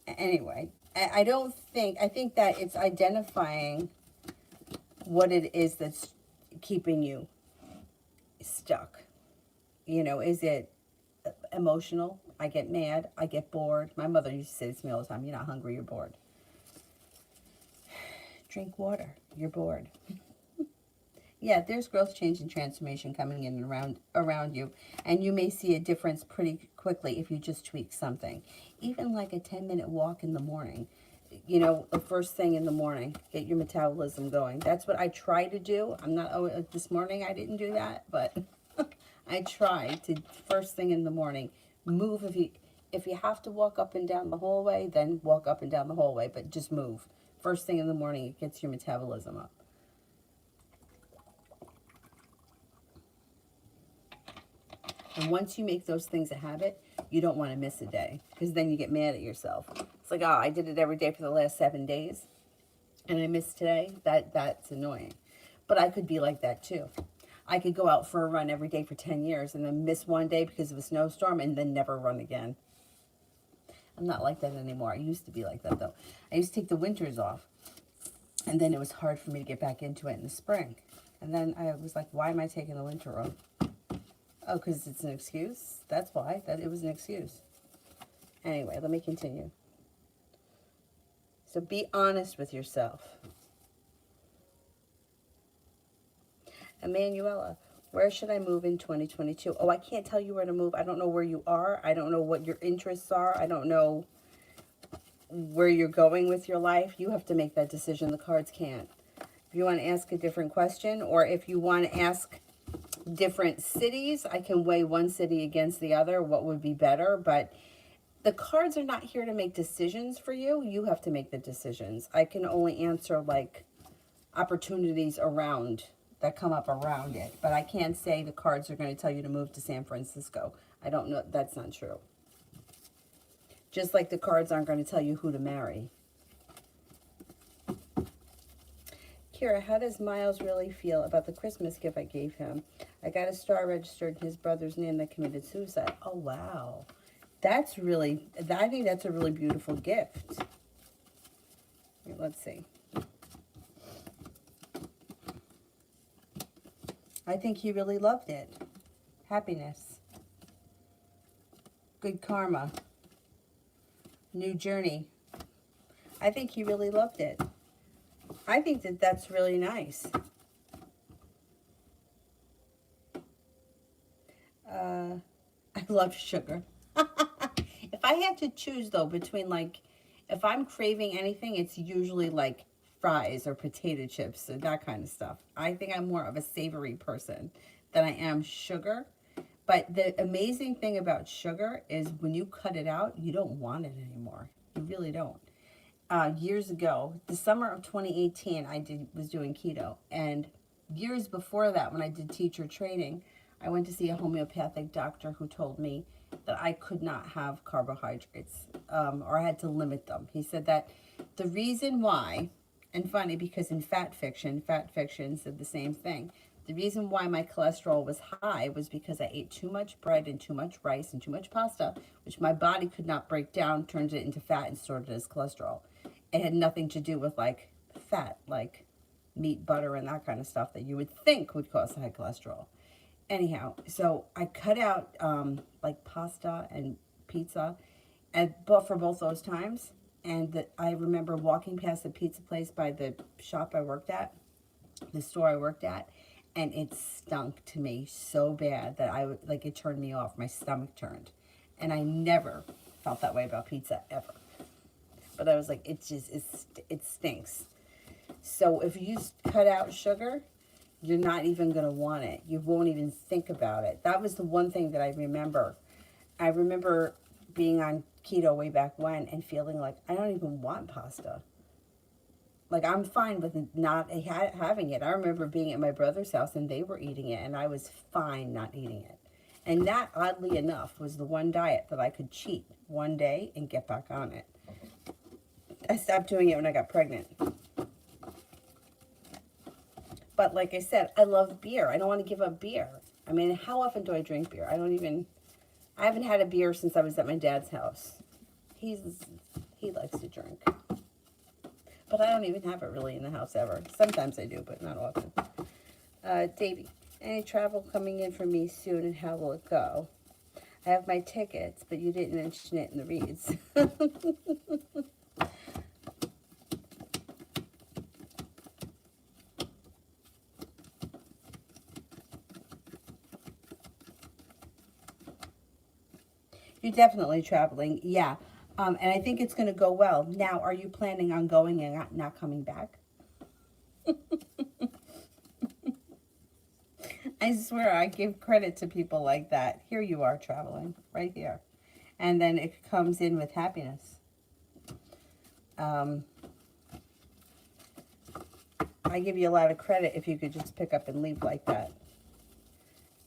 Anyway, I think that it's identifying what it is that's keeping you stuck. You know, is it emotional? I get mad. I get bored. My mother used to say this to me all the time. You're not hungry, you're bored. Drink water. You're bored. Yeah, there's growth, change, and transformation coming in and around you. And you may see a difference pretty quickly if you just tweak something. Even like a 10-minute walk in the morning. You know, the first thing in the morning, get your metabolism going. That's what I try to do. I'm not, this morning I didn't do that, but I try to, first thing in the morning, move. If you have to walk up and down the hallway, then walk up and down the hallway, but just move. First thing in the morning, it gets your metabolism up. And once you make those things a habit, you don't want to miss a day, because then you get mad at yourself. It's like, oh, I did it every day for the last 7 days and I missed today. That's annoying. But I could be like that too. I could go out for a run every day for 10 years and then miss one day because of a snowstorm and then never run again. I'm not like that anymore. I used to be like that, though. I used to take the winters off, and then it was hard for me to get back into it in the spring. And then I was like, why am I taking the winter off? Oh, because it's an excuse? That's why. That it was an excuse. Anyway, let me continue. So be honest with yourself. Emanuela, where should I move in 2022? Oh, I can't tell you where to move. I don't know where you are. I don't know what your interests are. I don't know where you're going with your life. You have to make that decision. The cards can't. If you want to ask a different question, or if you want to ask different cities, I can weigh one city against the other, what would be better. But the cards are not here to make decisions for you. You have to make the decisions. I can only answer like opportunities around that come up around it, but I can't say the cards are going to tell you to move to San Francisco. I don't know. That's not true. Just like the cards aren't going to tell you who to marry. Kira, how does Miles really feel about the Christmas gift I gave him? I got a star registered in his brother's name that committed suicide. Oh, wow. That's really, I think that's a really beautiful gift. Here, let's see. I think he really loved it. Happiness. Good karma. New journey. I think he really loved it. I think that that's really nice. I love sugar. If I had to choose, though, between, like, if I'm craving anything, it's usually, like, fries or potato chips and that kind of stuff. I think I'm more of a savory person than I am sugar. But the amazing thing about sugar is when you cut it out, you don't want it anymore. You really don't. Years ago, the summer of 2018, I was doing keto. And years before that, when I did teacher training, I went to see a homeopathic doctor who told me that I could not have carbohydrates, or I had to limit them. He said that the reason why, and funny because in Fat Fiction said the same thing. The reason why my cholesterol was high was because I ate too much bread and too much rice and too much pasta, which my body could not break down, turned it into fat and stored it as cholesterol. It had nothing to do with like fat, like meat, butter, and that kind of stuff that you would think would cause high cholesterol. Anyhow, so I cut out like pasta and pizza, but for both those times. And I remember walking past the pizza place by the shop I worked at, the store I worked at, and it stunk to me so bad that it turned me off. My stomach turned. And I never felt that way about pizza ever. But I was like, it stinks. So if you cut out sugar, you're not even going to want it. You won't even think about it. That was the one thing that I remember. I remember being on keto way back when and feeling like I don't even want pasta. Like, I'm fine with not having it. I remember being at my brother's house and they were eating it and I was fine not eating it. And that, oddly enough, was the one diet that I could cheat one day and get back on it. I stopped doing it when I got pregnant. But like I said, I love beer. I don't want to give up beer. I mean, how often do I drink beer? I haven't had a beer since I was at my dad's house. He likes to drink. But I don't even have it really in the house ever. Sometimes I do, but not often. Davey, any travel coming in for me soon and how will it go? I have my tickets, but you didn't mention it in the reads. You're definitely traveling, yeah. And I think it's going to go well. Now, are you planning on going and not coming back? I swear, I give credit to people like that. Here you are traveling, right here. And then it comes in with happiness. I give you a lot of credit if you could just pick up and leave like that.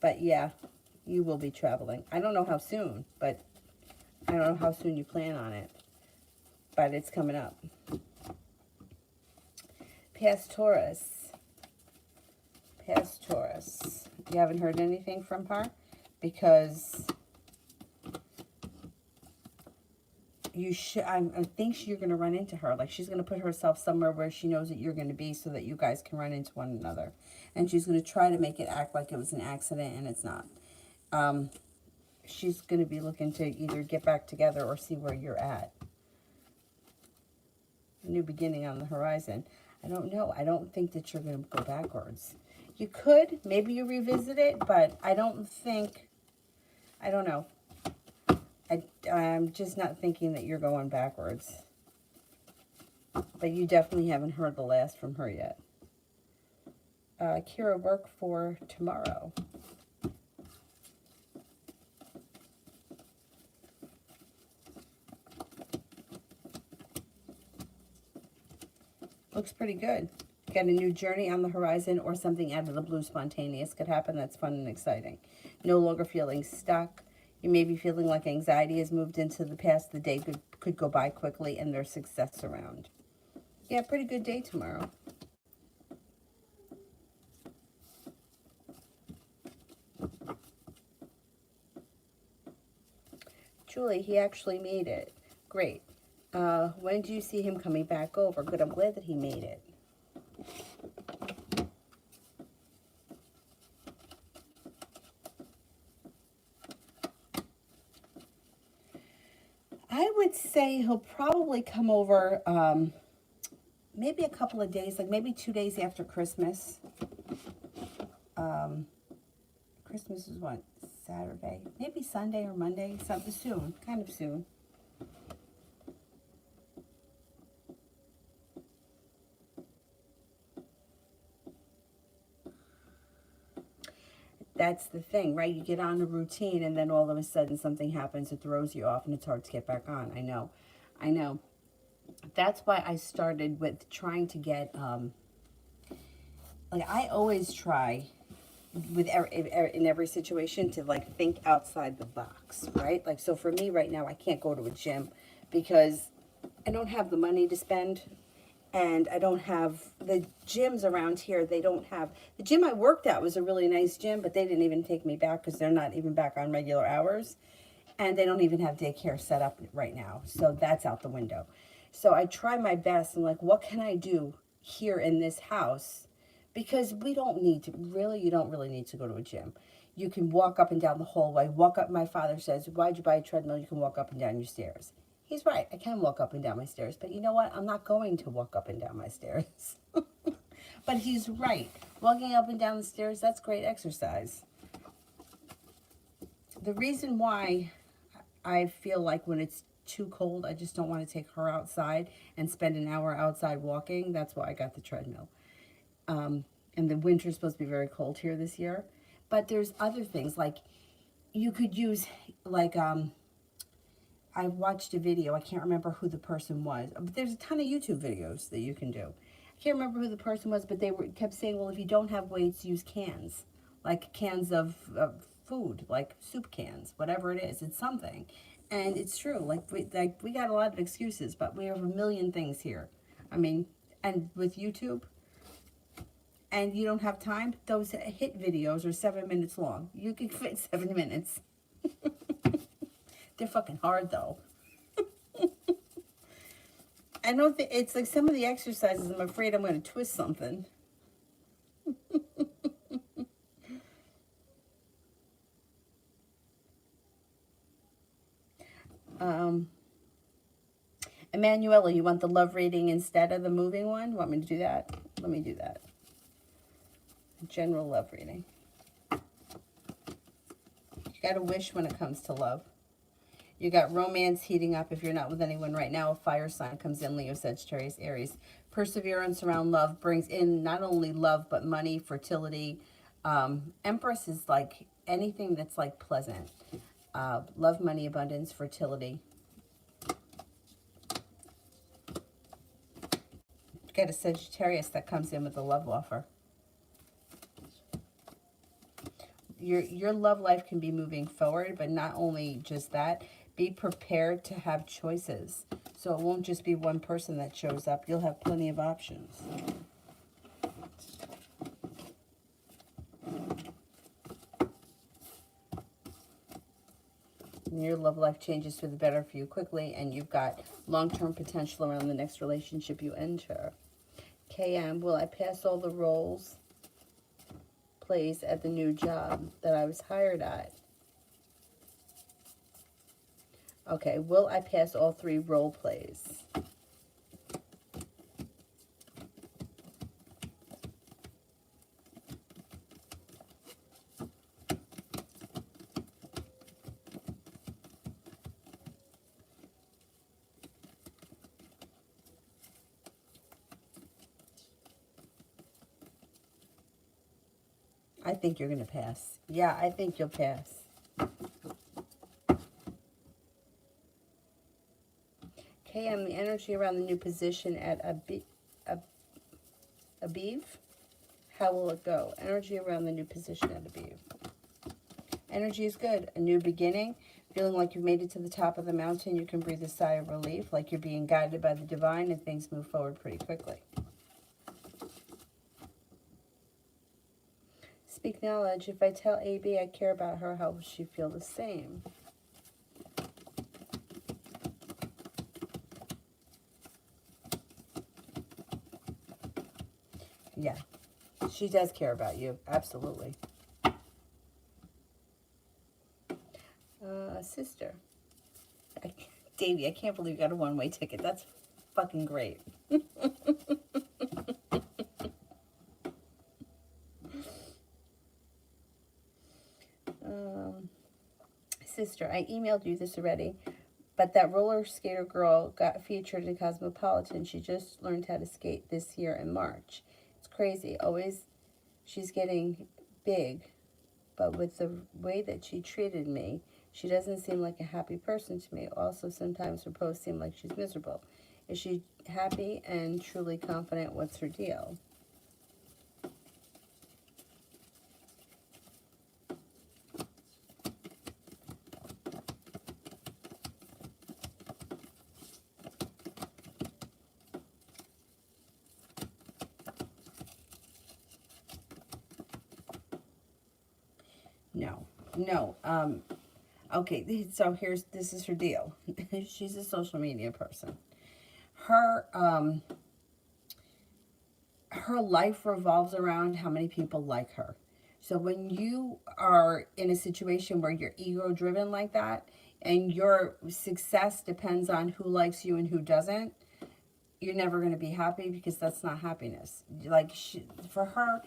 But yeah, you will be traveling. I don't know how soon, but I don't know how soon you plan on it. But it's coming up. Past Taurus. Past Taurus. You haven't heard anything from her? Because I think you're going to run into her. Like, she's going to put herself somewhere where she knows that you're going to be so that you guys can run into one another. And she's going to try to make it act like it was an accident, and it's not. She's going to be looking to either get back together or see where you're at. A new beginning on the horizon. I don't know. I don't think that you're going to go backwards. You could. Maybe you revisit it, but I don't know. I'm just not thinking that you're going backwards. But you definitely haven't heard the last from her yet. Kira, work for tomorrow. Looks pretty good. Got a new journey on the horizon or something out of the blue spontaneous could happen that's fun and exciting. No longer feeling stuck. You may be feeling like anxiety has moved into the past. The day could go by quickly and there's success around. Yeah, pretty good day tomorrow. Julie, he actually made it. Great. When do you see him coming back over? Good, I'm glad that he made it. I would say he'll probably come over maybe a couple of days, like maybe 2 days after Christmas. Christmas is what? Saturday? Maybe Sunday or Monday, something soon, kind of soon. That's the thing, right? You get on a routine and then all of a sudden something happens that throws you off and it's hard to get back on. I know. That's why I started with trying to get, like I always try with in every situation to like think outside the box, right? Like, so for me right now, I can't go to a gym because I don't have the money to spend. And I don't have the gyms around here. They don't have the gym I worked at was a really nice gym, but they didn't even take me back because they're not even back on regular hours. And they don't even have daycare set up right now. So that's out the window. So I try my best and like, what can I do here in this house? Because we don't need to, really, you don't really need to go to a gym. You can walk up and down the hallway, walk up. My father says, why'd you buy a treadmill? You can walk up and down your stairs. He's right. I can walk up and down my stairs. But you know what? I'm not going to walk up and down my stairs. But he's right. Walking up and down the stairs, that's great exercise. The reason why I feel like when it's too cold, I just don't want to take her outside and spend an hour outside walking. That's why I got the treadmill. And the winter's supposed to be very cold here this year. But there's other things like you could use, like, I watched a video. I can't remember who the person was. But there's a ton of YouTube videos that you can do. I can't remember who the person was, but they kept saying, well, if you don't have weights, use cans. Like cans of food, like soup cans, whatever it is. It's something. And it's true. Like we got a lot of excuses, but we have a million things here. I mean, and with YouTube, and you don't have time, those hit videos are 7 minutes long. You can fit 7 minutes. They're fucking hard, though. I don't think, it's like some of the exercises, I'm afraid I'm going to twist something. Emanuela, you want the love reading instead of the moving one? Want me to do that? Let me do that. General love reading. You got to wish when it comes to love. You got romance heating up if you're not with anyone right now. A fire sign comes in, Leo, Sagittarius, Aries. Perseverance around love brings in not only love, but money, fertility. Empress is like anything that's like pleasant. Love, money, abundance, fertility. Got a Sagittarius that comes in with a love offer. Your love life can be moving forward, but not only just that, be prepared to have choices. So it won't just be one person that shows up. You'll have plenty of options. And your love life changes for the better for you quickly, and you've got long-term potential around the next relationship you enter. KM, will I pass all the roles plays at the new job that I was hired at? Okay, will I pass all 3 role plays? I think you're going to pass. Yeah, I think you'll pass. KM, the energy around the new position at Aviv. How will it go? Energy around the new position at Aviv. Energy is good. A new beginning. Feeling like you've made it to the top of the mountain. You can breathe a sigh of relief, like you're being guided by the divine, and things move forward pretty quickly. Speak knowledge. If I tell AB I care about her, how will she feel the same? Yeah, she does care about you. Absolutely. Sister. Davey, I can't believe you got a one-way ticket. That's fucking great. Sister, I emailed you this already, but that roller skater girl got featured in Cosmopolitan. She just learned how to skate this year in March. It's crazy. Always, she's getting big, but with the way that she treated me, she doesn't seem like a happy person to me. Also, sometimes her posts seem like she's miserable. Is she happy and truly confident? What's her deal? No. Okay, so this is her deal. She's a social media person. Her life revolves around how many people like her. So when you are in a situation where you're ego-driven like that, and your success depends on who likes you and who doesn't, you're never going to be happy, because that's not happiness. Like, for her,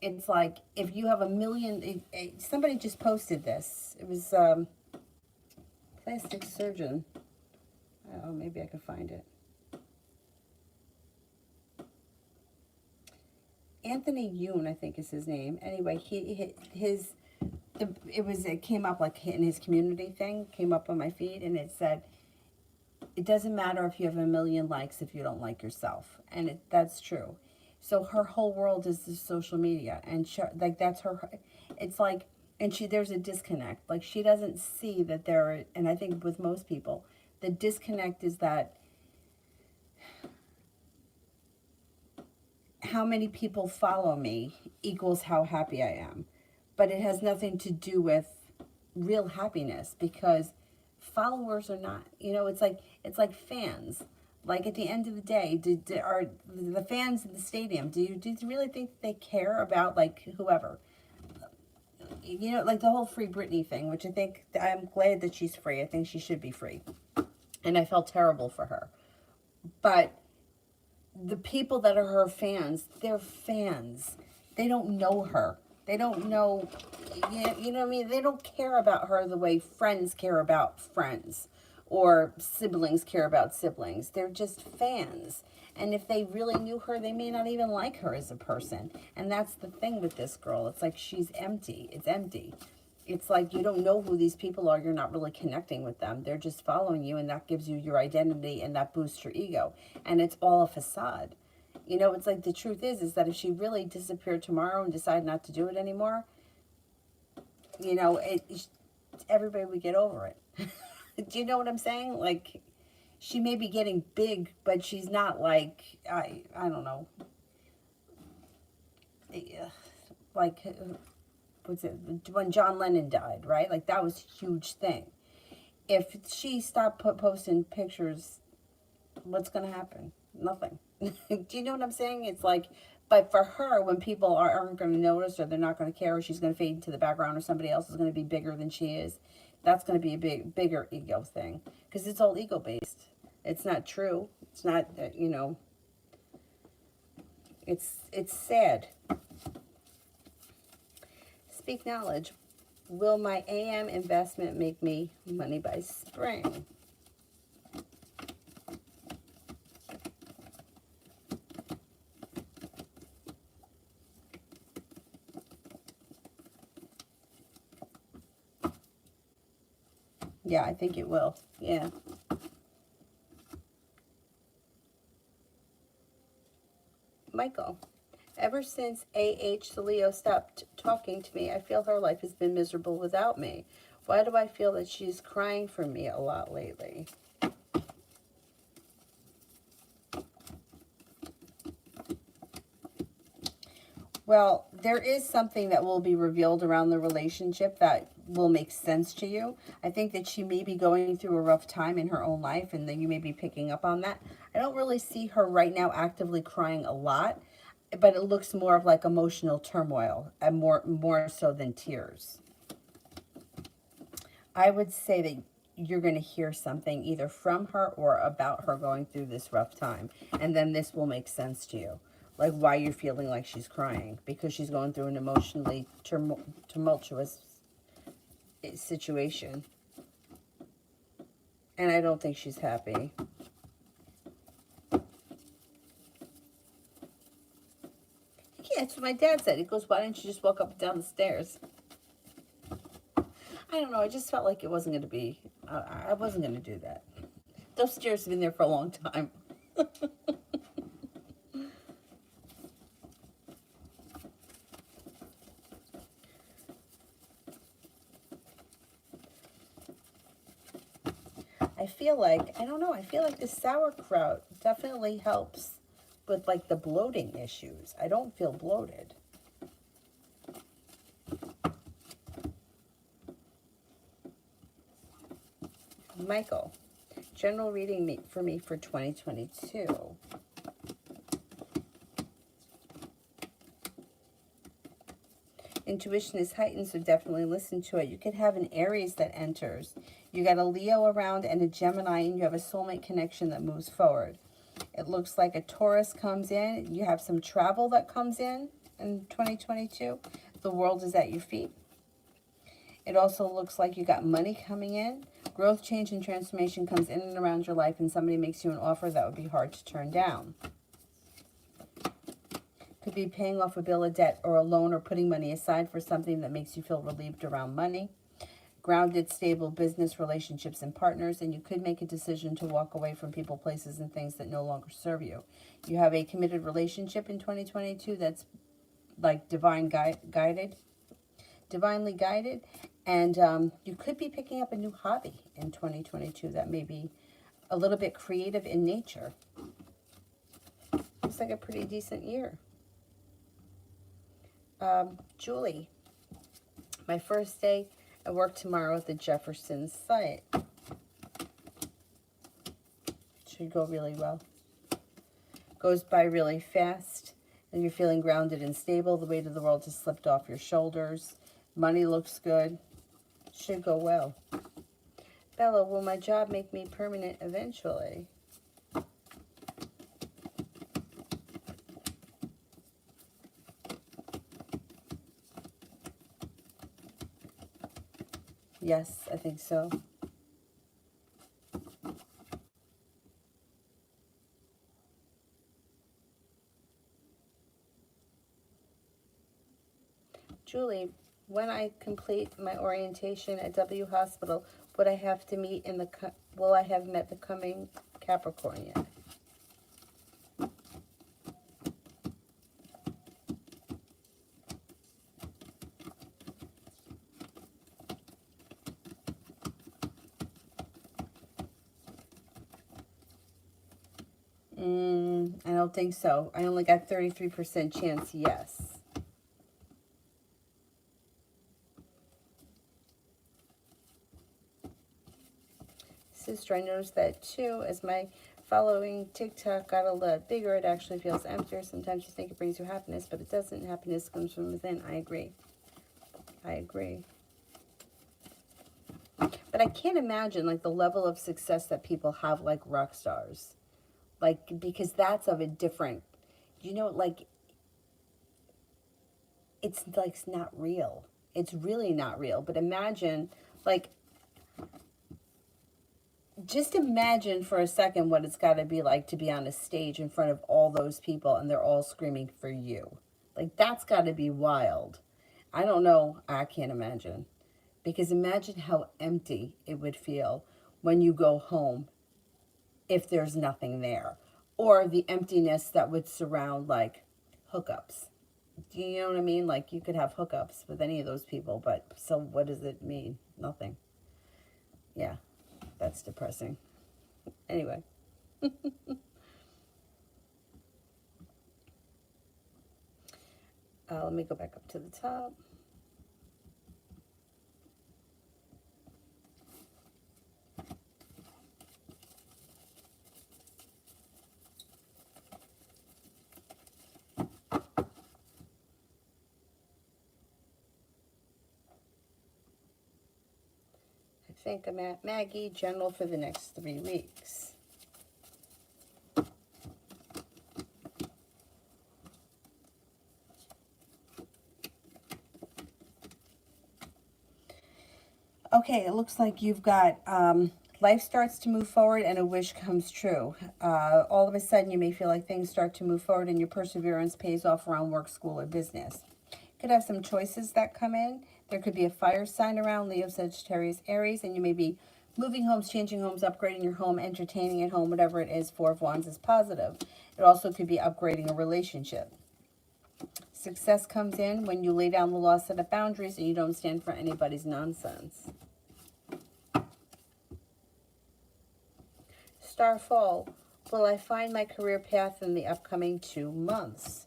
it's like, if you have a million, somebody just posted this. It was, Plastic surgeon. Oh, maybe I could find it. Anthony Yoon, I think is his name. Anyway, it came up like in his community thing, came up on my feed, and it said, it doesn't matter if you have 1,000,000 likes if you don't like yourself. And that's true. So her whole world is the social media, and like that's her, it's like, and there's a disconnect. Like she doesn't see that and I think with most people, the disconnect is that how many people follow me equals how happy I am. But it has nothing to do with real happiness, because followers are not, it's like fans. Like at the end of the day, are the fans in the stadium, do you really think they care about like whoever? Like the whole Free Britney thing, which I think, I'm glad that she's free. I think she should be free. And I felt terrible for her. But the people that are her fans, they're fans. They don't know her. They don't know, you know what I mean? They don't care about her the way friends care about friends, or siblings care about siblings. They're just fans. And if they really knew her, they may not even like her as a person. And that's the thing with this girl. It's like she's empty. It's empty. It's like you don't know who these people are. You're not really connecting with them. They're just following you, and that gives you your identity, and that boosts your ego. And it's all a facade. It's like the truth is that if she really disappeared tomorrow and decided not to do it anymore, everybody would get over it. Do you know what I'm saying? Like, she may be getting big, but she's not like, I don't know. Like, what's it, when John Lennon died, right? Like, that was a huge thing. If she stopped posting pictures, what's going to happen? Nothing. Do you know what I'm saying? It's like, but for her, when people aren't going to notice, or they're not going to care, or she's going to fade into the background, or somebody else is going to be bigger than she is, that's going to be a bigger ego thing, because it's all ego based. It's not true. It's not, it's sad. Speak knowledge. Will my AM investment make me money by spring? Yeah, I think it will. Yeah. Michael, ever since AH the Leo stopped talking to me, I feel her life has been miserable without me. Why do I feel that she's crying for me a lot lately? Well, there is something that will be revealed around the relationship that will make sense to you. I think that she may be going through a rough time in her own life, and then you may be picking up on that. I don't really see her right now actively crying a lot, but it looks more of like emotional turmoil, and more so than tears. I would say that you're going to hear something either from her or about her going through this rough time, and then this will make sense to you. Like why you're feeling like she's crying, because she's going through an emotionally tumultuous situation. And I don't think she's happy. Yeah, that's what my dad said. He goes, why didn't you just walk up and down the stairs? I don't know. I just felt like it wasn't going to be, I wasn't going to do that. Those stairs have been there for a long time. I feel like, I don't know, I feel like the sauerkraut definitely helps with like the bloating issues. I don't feel bloated. Michael, general reading for me for 2022. Intuition is heightened, so definitely listen to it. You could have an Aries that enters. You got a Leo around and a Gemini, and you have a soulmate connection that moves forward. It looks like a Taurus comes in. You have some travel that comes in 2022. The world is at your feet. It also looks like you got money coming in. Growth, change, and transformation comes in and around your life, and somebody makes you an offer that would be hard to turn down. Could be paying off a bill of debt or a loan, or putting money aside for something that makes you feel relieved around money. Grounded, stable business relationships and partners, and you could make a decision to walk away from people, places, and things that no longer serve you. You have a committed relationship in 2022 that's like divinely guided, and you could be picking up a new hobby in 2022 that may be a little bit creative in nature. Looks like a pretty decent year. Julie, my first day at work tomorrow at the Jefferson site. Should go really well. Goes by really fast, and you're feeling grounded and stable. The weight of the world has slipped off your shoulders. Money looks good. Should go well. Bella, will my job make me permanent eventually? Yes, I think so. Julie, when I complete my orientation at W Hospital, would I have to meet in the, will I have met the coming Capricorn yet? I don't think so. I only got 33% chance yes. Sister, I noticed that too. As my following TikTok got a lot bigger, it actually feels emptier. Sometimes you think it brings you happiness, but it doesn't. Happiness comes from within. I agree. I agree. But I can't imagine like the level of success that people have like rock stars. Like, because that's of a different, you know, like, it's like it's not real. It's really not real. But imagine, like, just imagine for a second what it's got to be like to be on a stage in front of all those people and they're all screaming for you. Like, that's got to be wild. I don't know. I can't imagine. Because imagine how empty it would feel when you go home if there's nothing there. Or the emptiness that would surround, like, hookups. Do you know what I mean? Like, you could have hookups with any of those people, but so what does it mean? Nothing. Yeah, that's depressing. Anyway. Let me go back up to the top. I think I'm at Maggie, general for the next 3 weeks. Okay, it looks like you've got life starts to move forward and a wish comes true. All of a sudden, you may feel like things start to move forward and your perseverance pays off around work, school, or business. You could have some choices that come in. There could be a fire sign around Leo, Sagittarius, Aries, and you may be moving homes, changing homes, upgrading your home, entertaining at home, whatever it is. Four of Wands is positive. It also could be upgrading a relationship. Success comes in when you lay down the law, set up boundaries, and you don't stand for anybody's nonsense. Starfall, will I find my career path in the upcoming 2 months?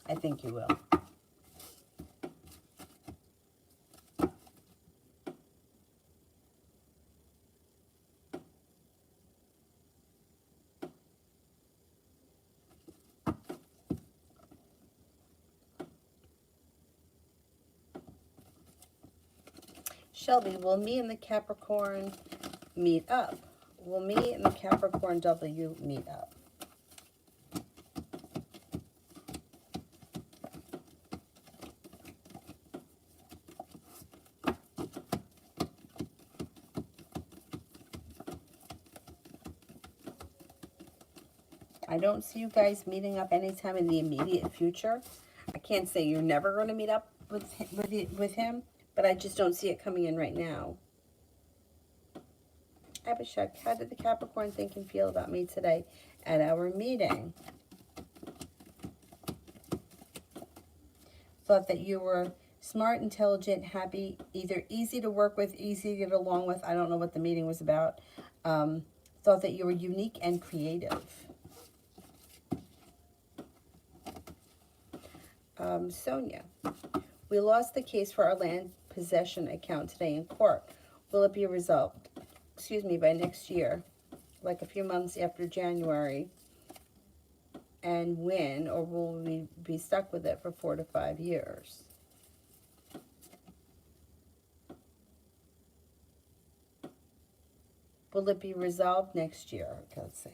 I think you will. Shelby, will me and the Capricorn meet up? will me and the Capricorn W meet up? I don't see you guys meeting up anytime in the immediate future. I can't say you're never going to meet up with him, but I just don't see it coming in right now. Abhishek, how did the Capricorn think and feel about me today at our meeting? Thought that you were smart, intelligent, happy, either easy to work with, easy to get along with. I don't know what the meeting was about. Thought that you were unique and creative. Sonia, we lost the case for our land possession account today in court. Will it be resolved, by next year, like a few months after January? And when, or will we be stuck with it for 4 to 5 years? Will it be resolved next year? Okay, let's see.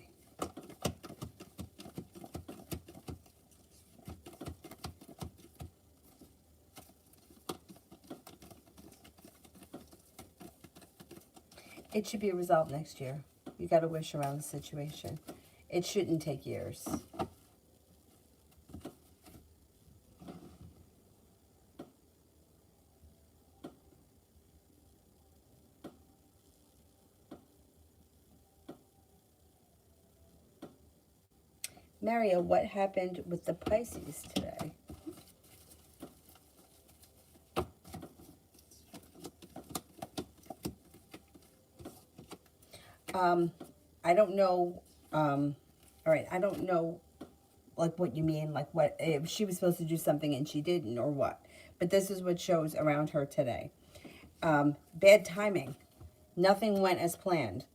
It should be resolved next year. You got to wish around the situation. It shouldn't take years. Mario, what happened with the Pisces today? I don't know, all right, I don't know, like, what you mean, like, what, if she was supposed to do something and she didn't, or what, but this is what shows around her today. Bad timing. Nothing went as planned.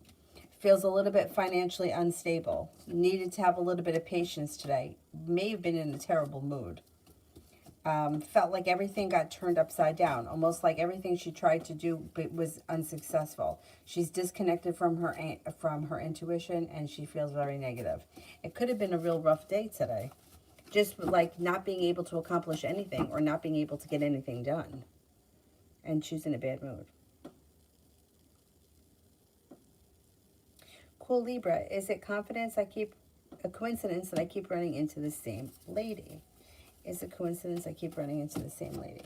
Feels a little bit financially unstable. Needed to have a little bit of patience today. May have been in a terrible mood. Felt like everything got turned upside down, almost like everything she tried to do but was unsuccessful. She's disconnected from her intuition, and she feels very negative. It could have been a real rough day today, just like not being able to accomplish anything or not being able to get anything done, and she's in a bad mood. Cool Libra, is it a coincidence that I keep running into the same lady? Is a coincidence I keep running into the same lady?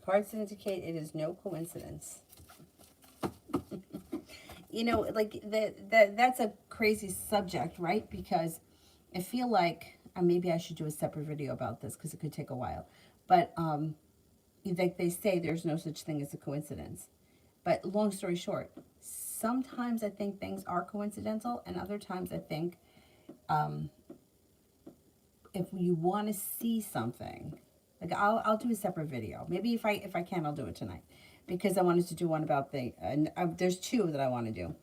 Cards indicate it is no coincidence. You know, like, that's a crazy subject, right? Because I feel like, maybe I should do a separate video about this because it could take a while. But like they say, there's no such thing as a coincidence. But long story short, sometimes I think things are coincidental, and other times I think if you want to see something, like, I'll do a separate video. Maybe if I can, I'll do it tonight, because I wanted to do one about there's two that I want to do.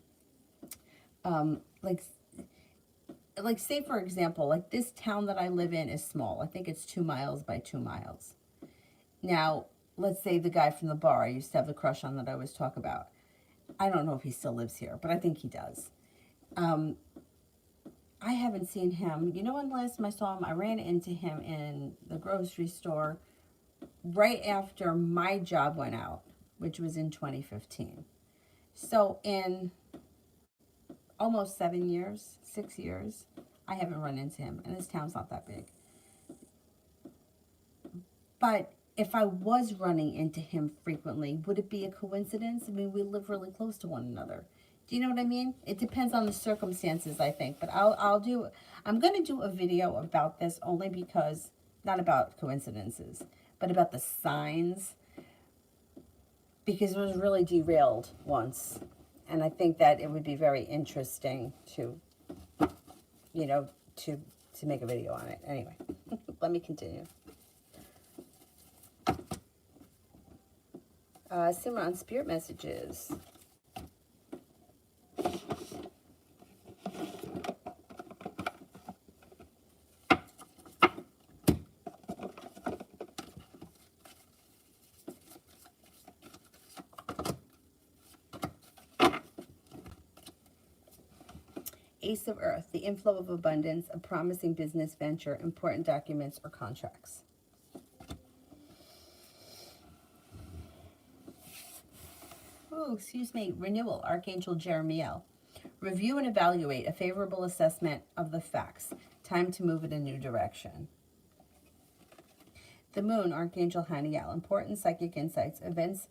Like say for example, like this town that I live in is small. I think it's 2 miles by 2 miles. Now, let's say the guy from the bar I used to have the crush on that I always talk about. I don't know if he still lives here, but I think he does. I haven't seen him. You know when last time I saw him, I ran into him in the grocery store right after my job went out, which was in 2015. So in almost 7 years, 6 years, I haven't run into him, and this town's not that big. But if I was running into him frequently, would it be a coincidence? I mean, we live really close to one another. Do you know what I mean? It depends on the circumstances, I think. But I'm going to do a video about this only because, not about coincidences, but about the signs. Because it was really derailed once. And I think that it would be very interesting to, you know, to make a video on it. Anyway, let me continue. Simran, spirit messages. Ace of Earth, the inflow of abundance, a promising business venture, important documents or contracts. Oh, excuse me, renewal, Archangel Jeremiel. Review and evaluate a favorable assessment of the facts. Time to move in a new direction. The Moon, Archangel Haniel. Important psychic insights, events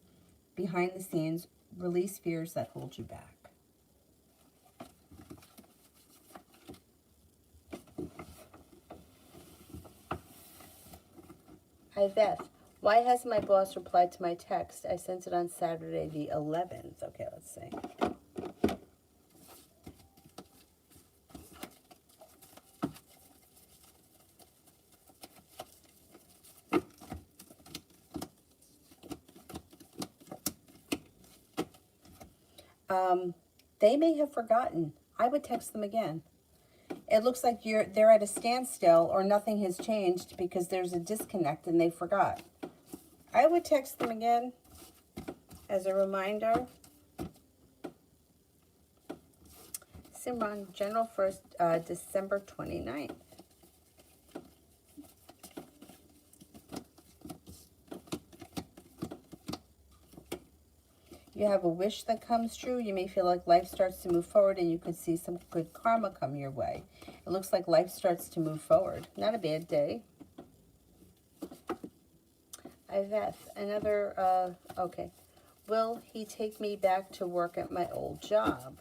behind the scenes, release fears that hold you back. Iveth, why hasn't my boss replied to my text? I sent it on Saturday the 11th. Okay, let's see. They may have forgotten. I would text them again. It looks like they're at a standstill or nothing has changed because there's a disconnect and they forgot. I would text them again as a reminder. Simran, General 1st, December 29th. You have a wish that comes true. You may feel like life starts to move forward and you could see some good karma come your way. It looks like life starts to move forward. Not a bad day. Iveth, another, okay. Will he take me back to work at my old job?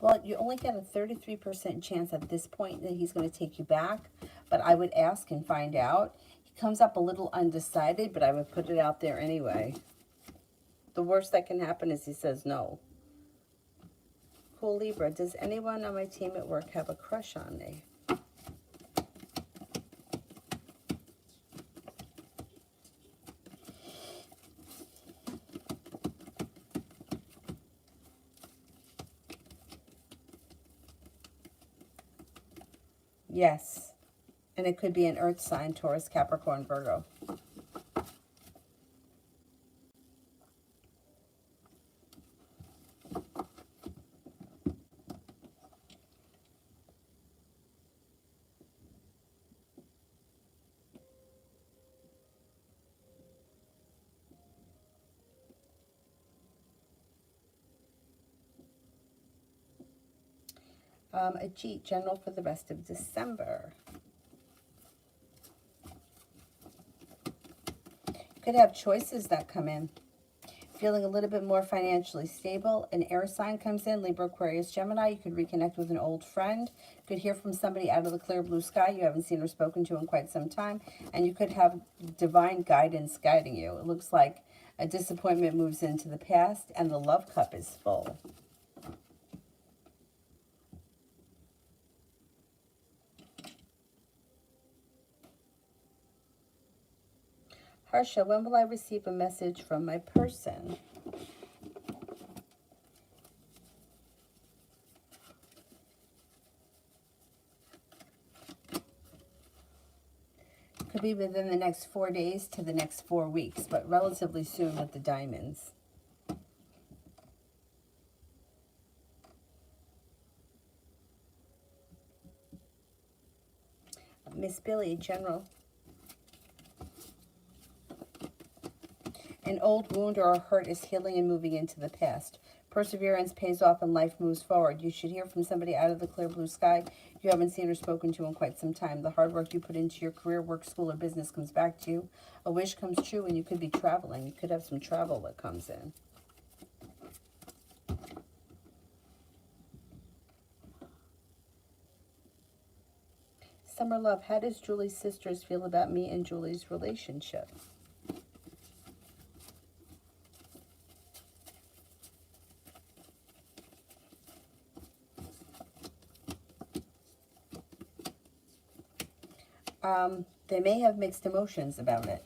Well, you only get a 33% chance at this point that he's going to take you back, but I would ask and find out. He comes up a little undecided, but I would put it out there anyway. The worst that can happen is he says no. Cool Libra, does anyone on my team at work have a crush on me? Yes. And it could be an earth sign, Taurus, Capricorn, Virgo. Ajit, General for the rest of December. You could have choices that come in. Feeling a little bit more financially stable. An air sign comes in, Libra, Aquarius, Gemini. You could reconnect with an old friend. You could hear from somebody out of the clear blue sky you haven't seen or spoken to in quite some time. And you could have divine guidance guiding you. It looks like a disappointment moves into the past and the love cup is full. Harsha, when will I receive a message from my person? Could be within the next 4 days to the next 4 weeks, but relatively soon with the diamonds. Miss Billy, General. An old wound or a hurt is healing and moving into the past. Perseverance pays off and life moves forward. You should hear from somebody out of the clear blue sky you haven't seen or spoken to in quite some time. The hard work you put into your career, work, school, or business comes back to you. A wish comes true and you could be traveling. You could have some travel that comes in. Summer love. How does Julie's sisters feel about me and Julie's relationship? They may have mixed emotions about it.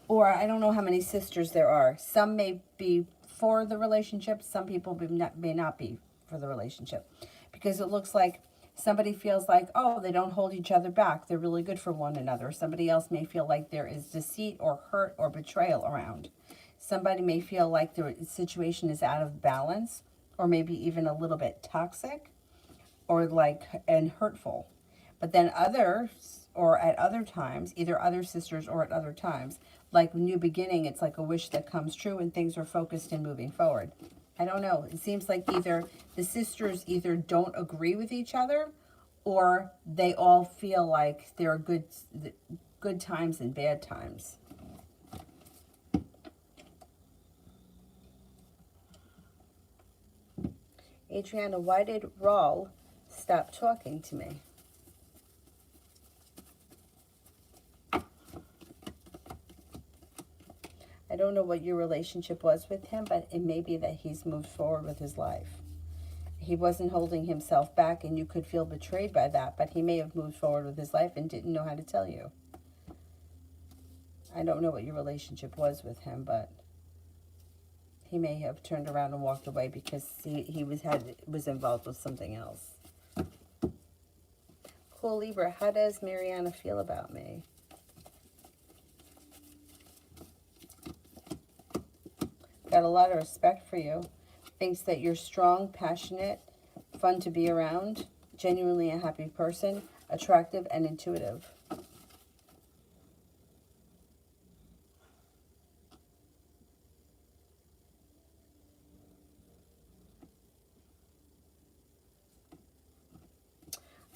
Or I don't know how many sisters there are. Some may be for the relationship. Some people may not be for the relationship. Because it looks like somebody feels like, oh, they don't hold each other back. They're really good for one another. Somebody else may feel like there is deceit or hurt or betrayal around. Somebody may feel like the situation is out of balance, or maybe even a little bit toxic or and hurtful. But then others, or at other times, either other sisters or at other times, like new beginning, it's like a wish that comes true and things are focused and moving forward. I don't know. It seems like either the sisters either don't agree with each other, or they all feel like there are good times and bad times. Adriana, why did Raul stop talking to me? I don't know what your relationship was with him, but it may be that he's moved forward with his life. He wasn't holding himself back, and you could feel betrayed by that, but he may have moved forward with his life and didn't know how to tell you. I don't know what your relationship was with him, but he may have turned around and walked away because he was involved with something else. Cool Libra, how does Mariana feel about me? Got a lot of respect for you. Thinks that you're strong, passionate, fun to be around, genuinely a happy person, attractive and intuitive.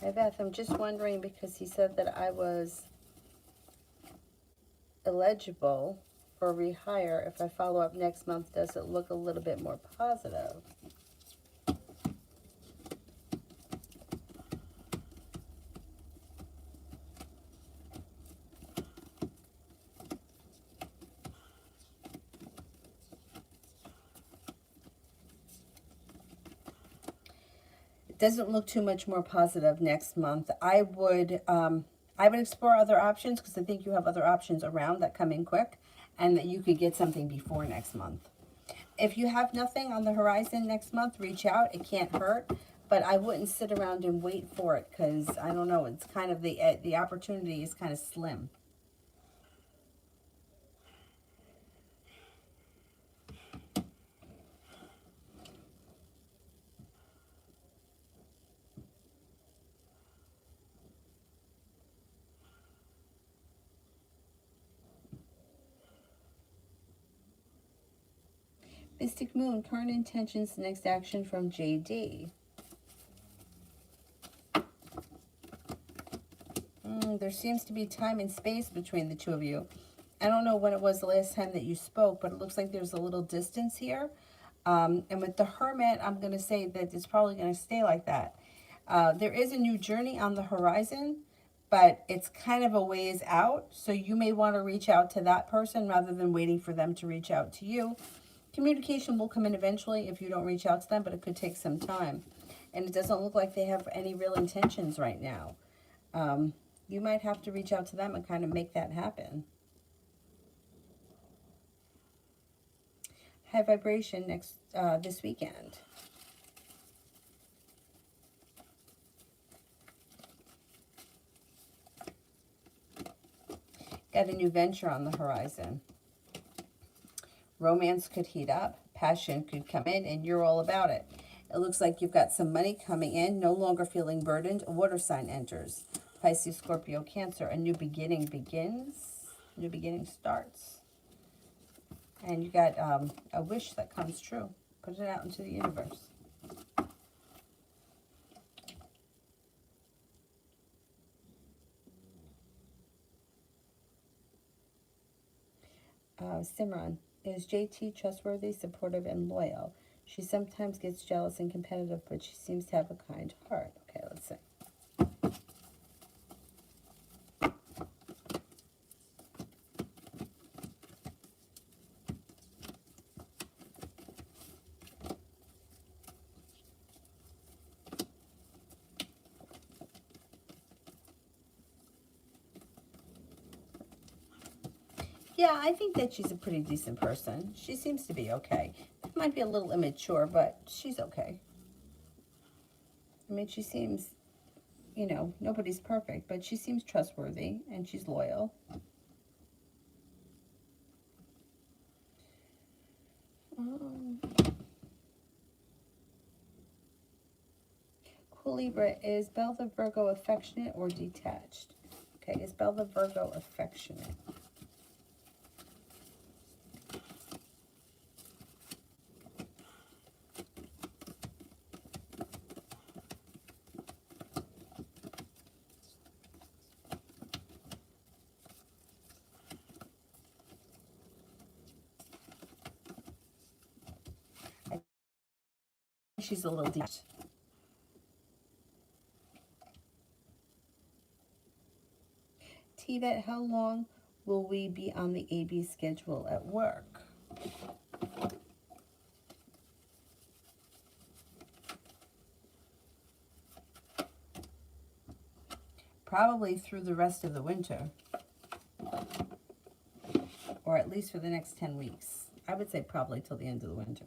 Hi Beth, I'm just wondering because he said that I was eligible for rehire. If I follow up next month, does it look a little bit more positive? It doesn't look too much more positive next month. I would explore other options because I think you have other options around that come in quick and that you could get something before next month. If you have nothing on the horizon next month, reach out. It can't hurt, but I wouldn't sit around and wait for it because I don't know. It's kind of the opportunity is kind of slim. Mystic Moon, current intentions, next action from JD. There seems to be time and space between the two of you. I don't know when it was the last time that you spoke, but it looks like there's a little distance here. And with the Hermit, I'm going to say that it's probably going to stay like that. There is a new journey on the horizon, but it's kind of a ways out. So you may want to reach out to that person rather than waiting for them to reach out to you. Communication will come in eventually if you don't reach out to them, but it could take some time. And it doesn't look like they have any real intentions right now. You might have to reach out to them and kind of make that happen. High vibration this weekend. Got a new venture on the horizon. Romance could heat up, passion could come in, and you're all about it. It looks like you've got some money coming in, no longer feeling burdened. A water sign enters. Pisces, Scorpio, Cancer. A new beginning begins. New beginning starts. And you got a wish that comes true. Put it out into the universe. Simran. Is JT trustworthy, supportive, and loyal? She sometimes gets jealous and competitive, but she seems to have a kind heart. Okay, let's see. Yeah, I think that she's a pretty decent person. She seems to be okay. Might be a little immature, but she's okay. I mean, she seems, you know, nobody's perfect, but she seems trustworthy and she's loyal. Um, cool Libra, is Belle the Virgo affectionate or detached? Okay, is Belle the Virgo affectionate? She's a little detached. T-Vet, how long will we be on the AB schedule at work? Probably through the rest of the winter. Or at least for the next 10 weeks. I would say probably till the end of the winter.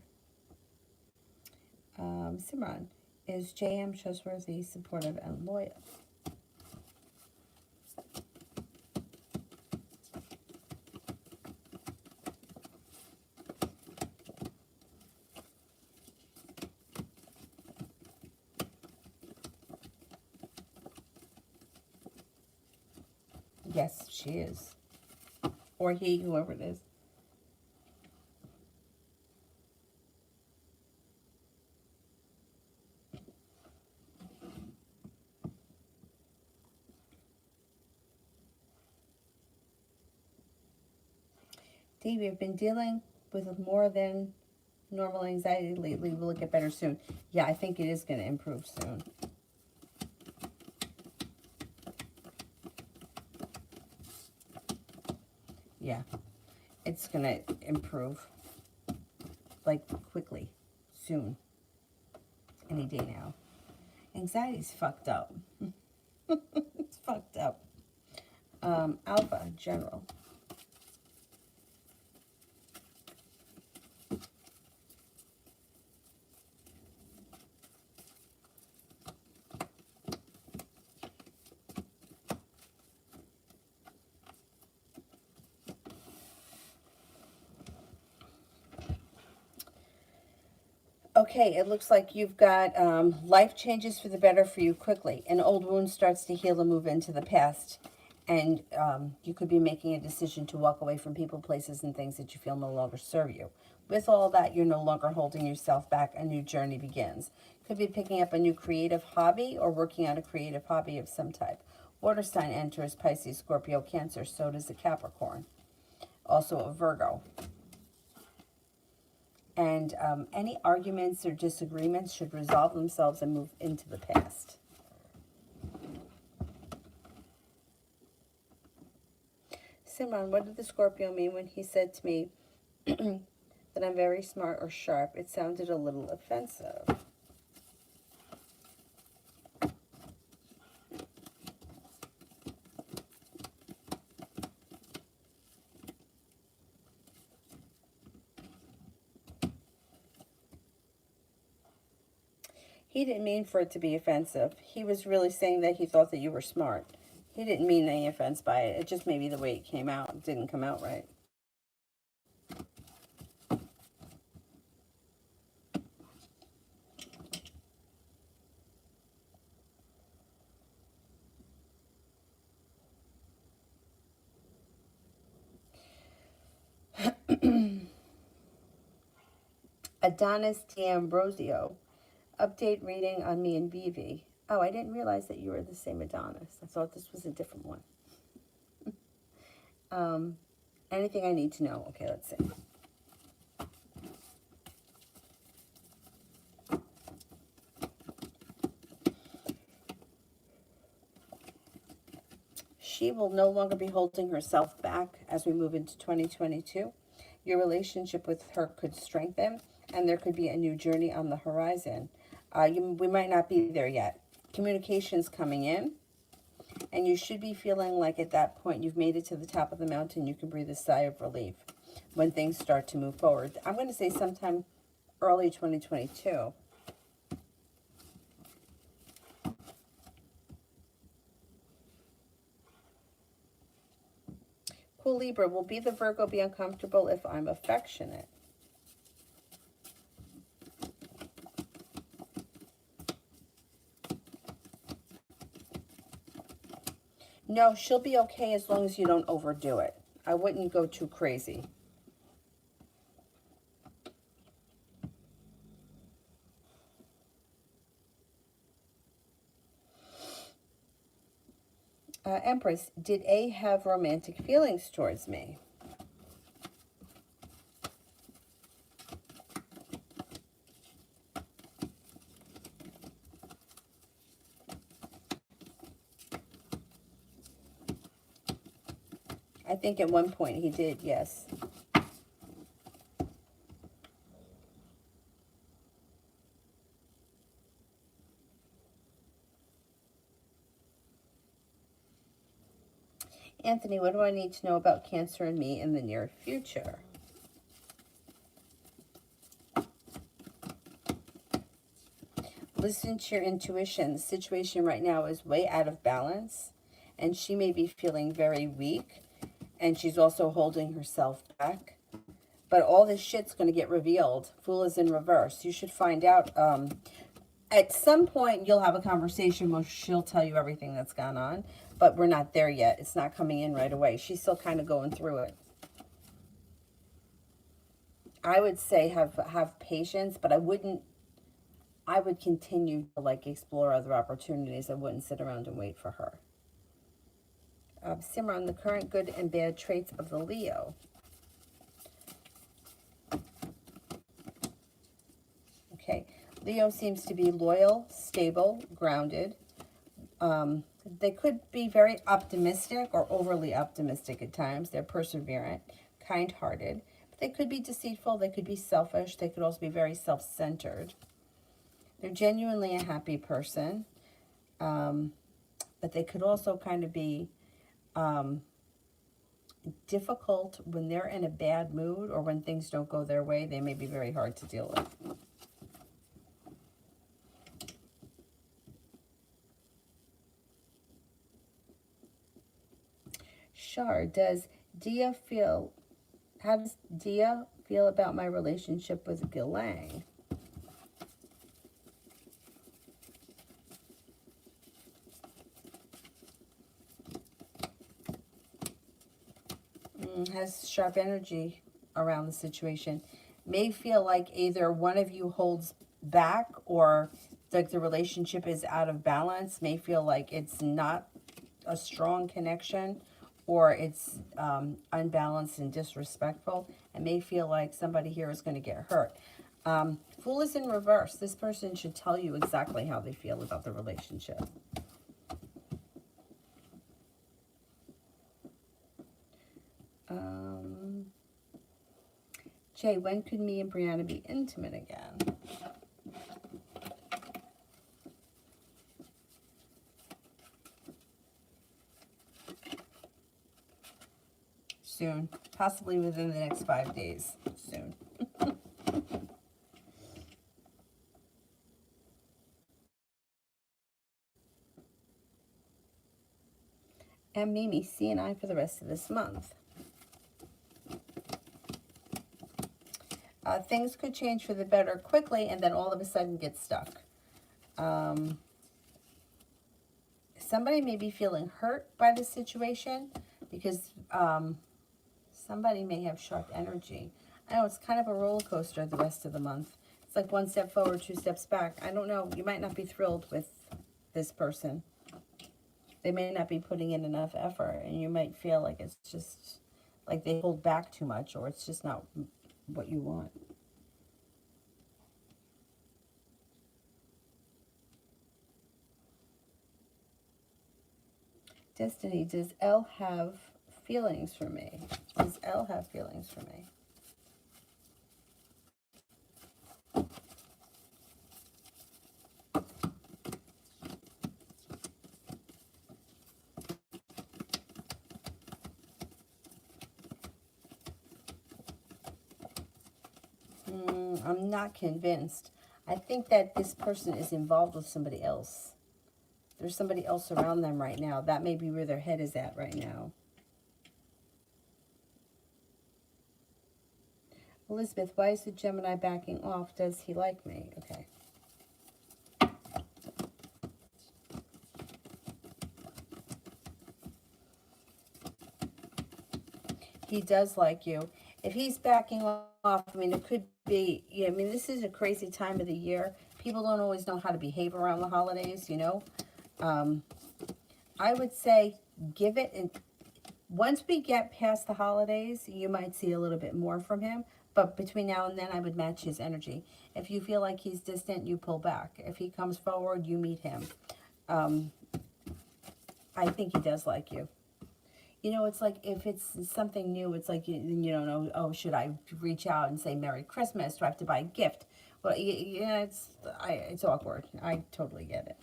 Simran, is JM trustworthy, supportive, and loyal? Yes, she is. Or he, whoever it is. Dave, you've been dealing with more than normal anxiety lately. Will it get better soon? Yeah, I think it is going to improve soon. Yeah, it's going to improve, like, quickly, soon, any day now. Anxiety's fucked up. It's fucked up. Alpha, general. Okay, it looks like you've got life changes for the better for you quickly. An old wound starts to heal and move into the past. And you could be making a decision to walk away from people, places, and things that you feel no longer serve you. With all that, you're no longer holding yourself back. A new journey begins. Could be picking up a new creative hobby or working on a creative hobby of some type. Water sign enters Pisces, Scorpio, Cancer. So does a Capricorn. Also a Virgo. And any arguments or disagreements should resolve themselves and move into the past. Simran, what did the Scorpio mean when he said to me that I'm very smart or sharp? It sounded a little offensive. He didn't mean for it to be offensive. He was really saying that he thought that you were smart. He didn't mean any offense by it. It just maybe the way it came out. It didn't come out right. Adonis D'Ambrosio. Update reading on me and Vivi. Oh, I didn't realize that you were the same Adonis. I thought this was a different one. Anything I need to know? Okay, let's see. She will no longer be holding herself back as we move into 2022. Your relationship with her could strengthen, and there could be a new journey on the horizon. We might not be there yet. Communication's coming in, And you should be feeling like at that point you've made it to the top of the mountain. You can breathe a sigh of relief when things start to move forward. I'm going to say sometime early 2022. Cool Libra, will be the Virgo be uncomfortable if I'm affectionate? No, she'll be okay as long as you don't overdo it. I wouldn't go too crazy. Empress, did A have romantic feelings towards me? I think at one point he did, yes. Anthony, what do I need to know about Cancer and me in the near future? Listen to your intuition. The situation right now is way out of balance, and she may be feeling very weak, and she's also holding herself back. But all this shit's going to get revealed. Fool is in reverse. You should find out. At some point, you'll have a conversation where she'll tell you everything that's gone on. But we're not there yet. It's not coming in right away. She's still kind of going through it. I would say have patience, but I would continue to like explore other opportunities. I wouldn't sit around and wait for her. Simran, the current good and bad traits of the Leo. Okay, Leo seems to be loyal, stable, grounded. They could be very optimistic or overly optimistic at times. They're perseverant, kind-hearted. But they could be deceitful. They could be selfish. They could also be very self-centered. They're genuinely a happy person. But they could also kind of be difficult when they're in a bad mood or when things don't go their way. They may be very hard to deal with. Shar, how does Dia feel about my relationship with Gilang? Has sharp energy around the situation. May feel like either one of you holds back or like the relationship is out of balance. May feel like it's not a strong connection, or it's unbalanced and disrespectful, and may feel like somebody here is going to get hurt. Fool is in reverse. This person should tell you exactly how they feel about the relationship. Jay, when could me and Brianna be intimate again? Soon. Possibly within the next 5 days. Soon. And Mimi, C and I for the rest of this month. Things could change for the better quickly and then all of a sudden get stuck. Somebody may be feeling hurt by the situation because somebody may have sharp energy. I know it's kind of a roller coaster the rest of the month. It's like 1 step forward, 2 steps back. I don't know. You might not be thrilled with this person. They may not be putting in enough effort, and you might feel like it's just like they hold back too much, or it's just not what you want. Destiny, does Elle have feelings for me? Does Elle have feelings for me? I'm not convinced. I think that this person is involved with somebody else. There's somebody else around them right now. That may be where their head is at right now. Elizabeth, why is the Gemini backing off? Does he like me? Okay. He does like you. If he's backing off, I mean, it could be, yeah, I mean, this is a crazy time of the year. People don't always know how to behave around the holidays, you know. I would say give it, and once we get past the holidays, you might see a little bit more from him. But between now and then, I would match his energy. If you feel like he's distant, you pull back. If he comes forward, you meet him. I think he does like you. You know, it's like if it's something new, it's like you don't know, oh, should I reach out and say Merry Christmas? Do I have to buy a gift? Well, yeah, it's awkward. I totally get it.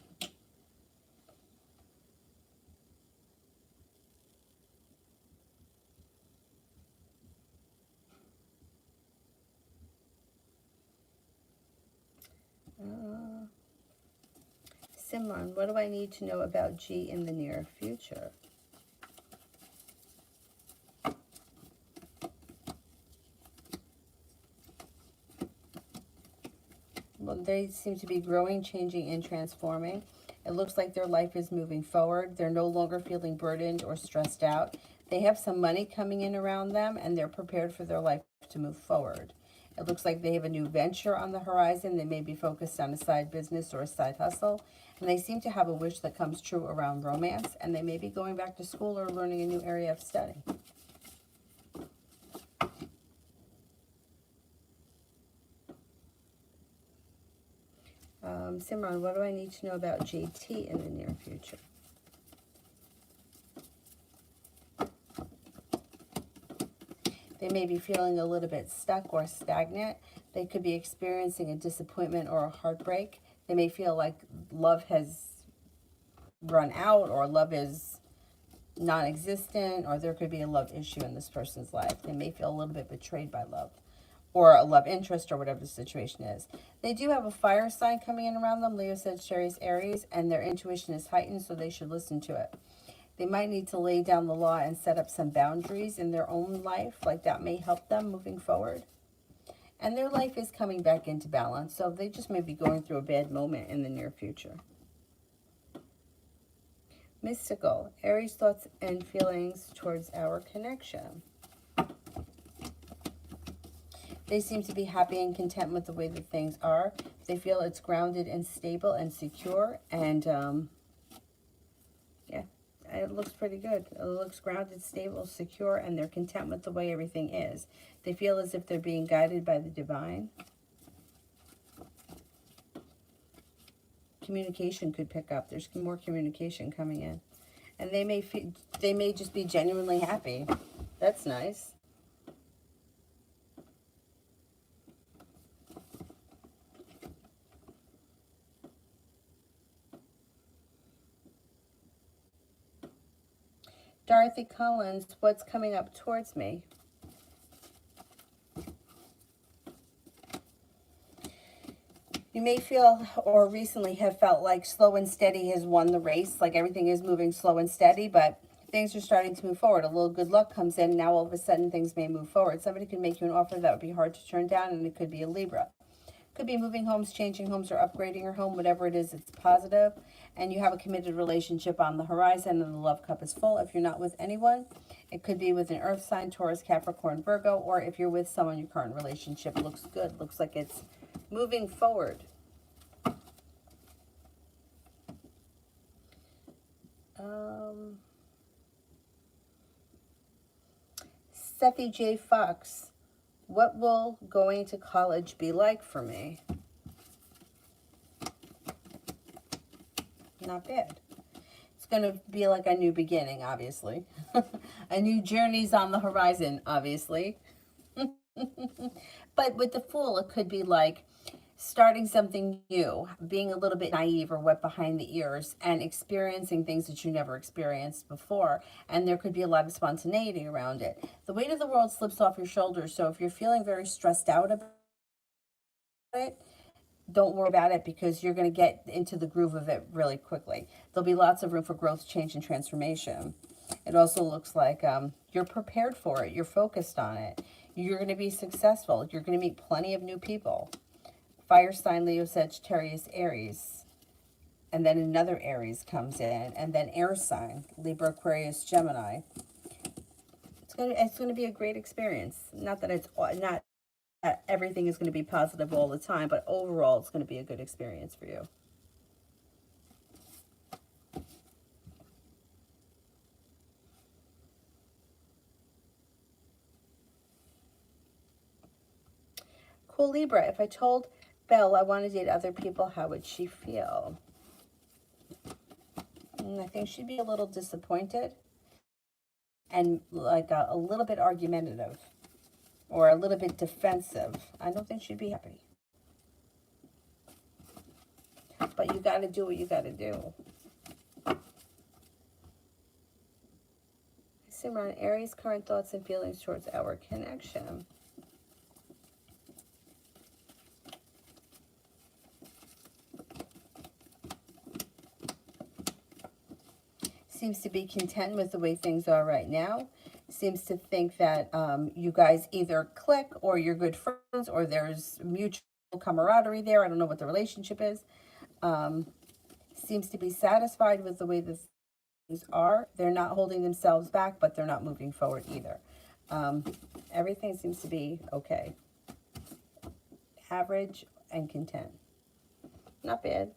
Simran, what do I need to know about G in the near future? Well, they seem to be growing, changing, and transforming. It looks like their life is moving forward. They're no longer feeling burdened or stressed out. They have some money coming in around them, and they're prepared for their life to move forward. It looks like they have a new venture on the horizon. They may be focused on a side business or a side hustle. And they seem to have a wish that comes true around romance. And they may be going back to school or learning a new area of study. Simran, what do I need to know about JT in the near future? They may be feeling a little bit stuck or stagnant. They could be experiencing a disappointment or a heartbreak. They may feel like love has run out or love is non-existent, or there could be a love issue in this person's life. They may feel a little bit betrayed by love or a love interest or whatever the situation is. They do have a fire sign coming in around them, Leo, Sagittarius, Aries, and their intuition is heightened, so they should listen to it. They might need to lay down the law and set up some boundaries in their own life, like that may help them moving forward. And their life is coming back into balance, so they just may be going through a bad moment in the near future. Mystical, Aries thoughts and feelings towards our connection. They seem to be happy and content with the way that things are. They feel it's grounded and stable and secure, and yeah, it looks pretty good. It looks grounded, stable, secure, and they're content with the way everything is. They feel as if they're being guided by the divine. Communication could pick up. There's more communication coming in. And they may just be genuinely happy. That's nice. Dorothy Collins, what's coming up towards me? You may feel or recently have felt like slow and steady has won the race, like everything is moving slow and steady, but things are starting to move forward. A little good luck comes in. Now all of a sudden things may move forward. Somebody can make you an offer that would be hard to turn down, and it could be a Libra. Could be moving homes, changing homes, or upgrading your home. Whatever it is, it's positive. And you have a committed relationship on the horizon, and the love cup is full. If you're not with anyone, it could be with an earth sign, Taurus, Capricorn, Virgo, or if you're with someone, your current relationship looks good. Looks like it's moving forward. Steffi J. Fox, what will going to college be like for me? Not bad. It's going to be like a new beginning, obviously. A new journey's on the horizon, obviously. But with the Fool, it could be like starting something new, being a little bit naive or wet behind the ears, and experiencing things that you never experienced before. And there could be a lot of spontaneity around it. The weight of the world slips off your shoulders, so if you're feeling very stressed out about it, don't worry about it because you're going to get into the groove of it really quickly. There'll be lots of room for growth, change, and transformation. It also looks like you're prepared for it. You're focused on it. You're going to be successful. You're going to meet plenty of new people. Fire sign, Leo, Sagittarius, Aries. And then another Aries comes in. And then air sign, Libra, Aquarius, Gemini. It's going to be a great experience. Not that it's not that everything is going to be positive all the time, but overall it's going to be a good experience for you. Cool, Libra. If I told Belle I want to date other people, how would she feel? I think she'd be a little disappointed and like a little bit argumentative or a little bit defensive. I don't think she'd be happy. But you got to do what you got to do. Simran, Aries, current thoughts and feelings towards our connection. Seems to be content with the way things are right now. Seems to think that you guys either click or you're good friends or there's mutual camaraderie there. I don't know what the relationship is. Seems to be satisfied with the way the things are. They're not holding themselves back, but they're not moving forward either. Everything seems to be okay. Average and content. Not bad.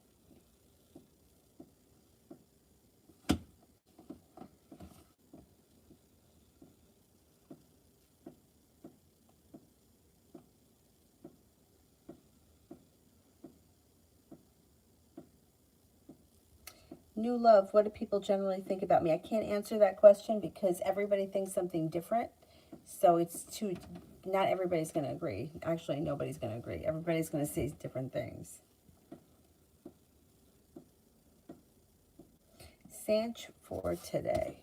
New love, what do people generally think about me? I can't answer that question because everybody thinks something different. So it's too, not everybody's going to agree. Actually, nobody's going to agree. Everybody's going to say different things. Sanch for today.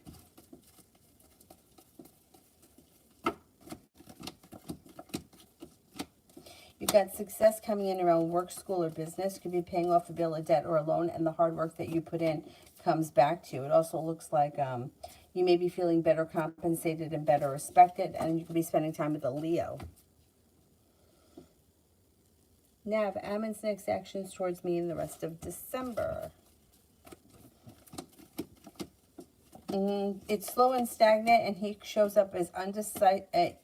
You've got success coming in around work, school, or business. Could be paying off a bill, a debt, or a loan, and the hard work that you put in comes back to you. It also looks like you may be feeling better compensated and better respected, and you could be spending time with a Leo. Nav, Ammon's next actions towards me in the rest of December. It's slow and stagnant, and he shows up as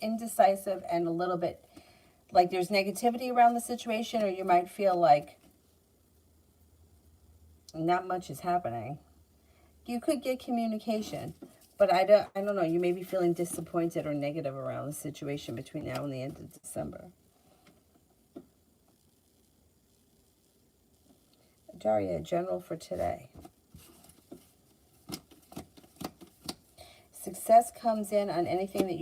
indecisive and a little bit like there's negativity around the situation, or you might feel like not much is happening. You could get communication, but I don't know. You may be feeling disappointed or negative around the situation between now and the end of December. Daria, general for today. Success comes in on anything that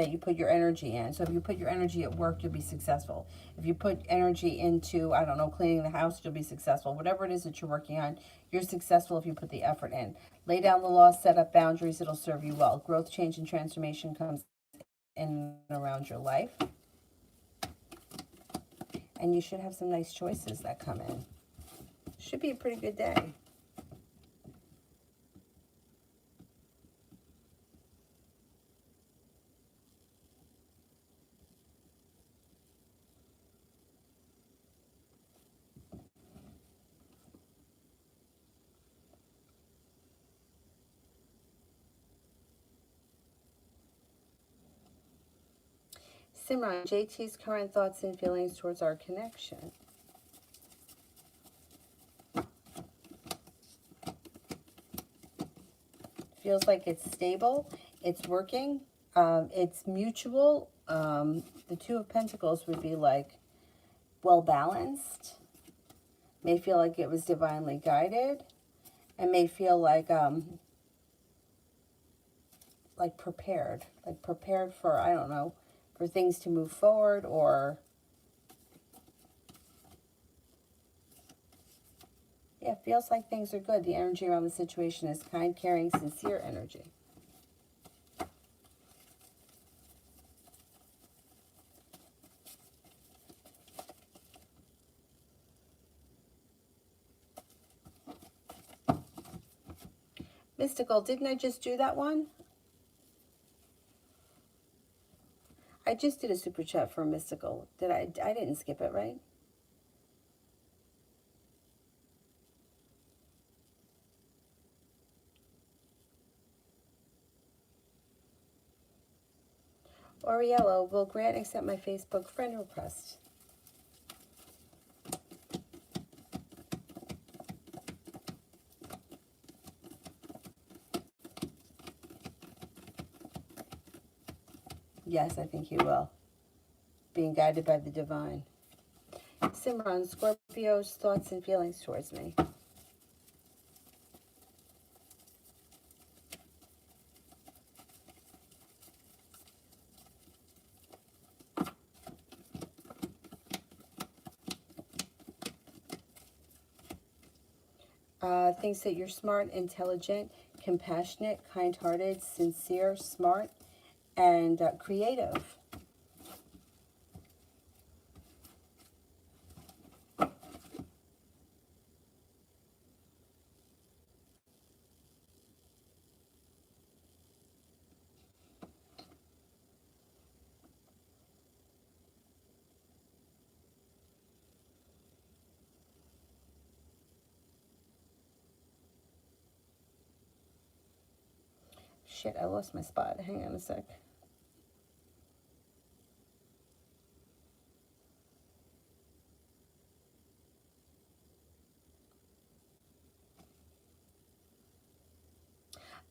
you put your energy in. So if you put your energy at work, you'll be successful. If you put energy into, I don't know, cleaning the house, you'll be successful. Whatever it is that you're working on, you're successful if you put the effort in. Lay down the law, set up boundaries, it'll serve you well. Growth, change, and transformation comes in and around your life. And you should have some nice choices that come in. Should be a pretty good day. Simran, JT's current thoughts and feelings towards our connection. Feels like it's stable, it's working, it's mutual. The Two of Pentacles would be like well balanced, may feel like it was divinely guided, and may feel like prepared, for, I don't know, for things to move forward, or yeah, it feels like things are good. The energy around the situation is kind, caring, sincere energy. Mystical, didn't I just do that one? I just did a super chat for Mystical. Did I? I didn't skip it, right? Oriello, will Grant accept my Facebook friend request? Yes, I think he will. Being guided by the divine. Simran, Scorpio's thoughts and feelings towards me. Thinks that you're smart, intelligent, compassionate, kind-hearted, sincere, smart, and creative. Shit, I lost my spot. Hang on a sec.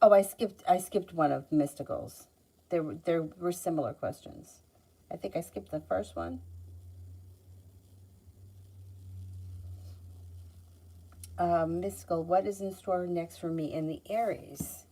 Oh, I skipped one of Mystical's. There were similar questions. I think I skipped the first one. Mystical, what is in store next for me in the Aries?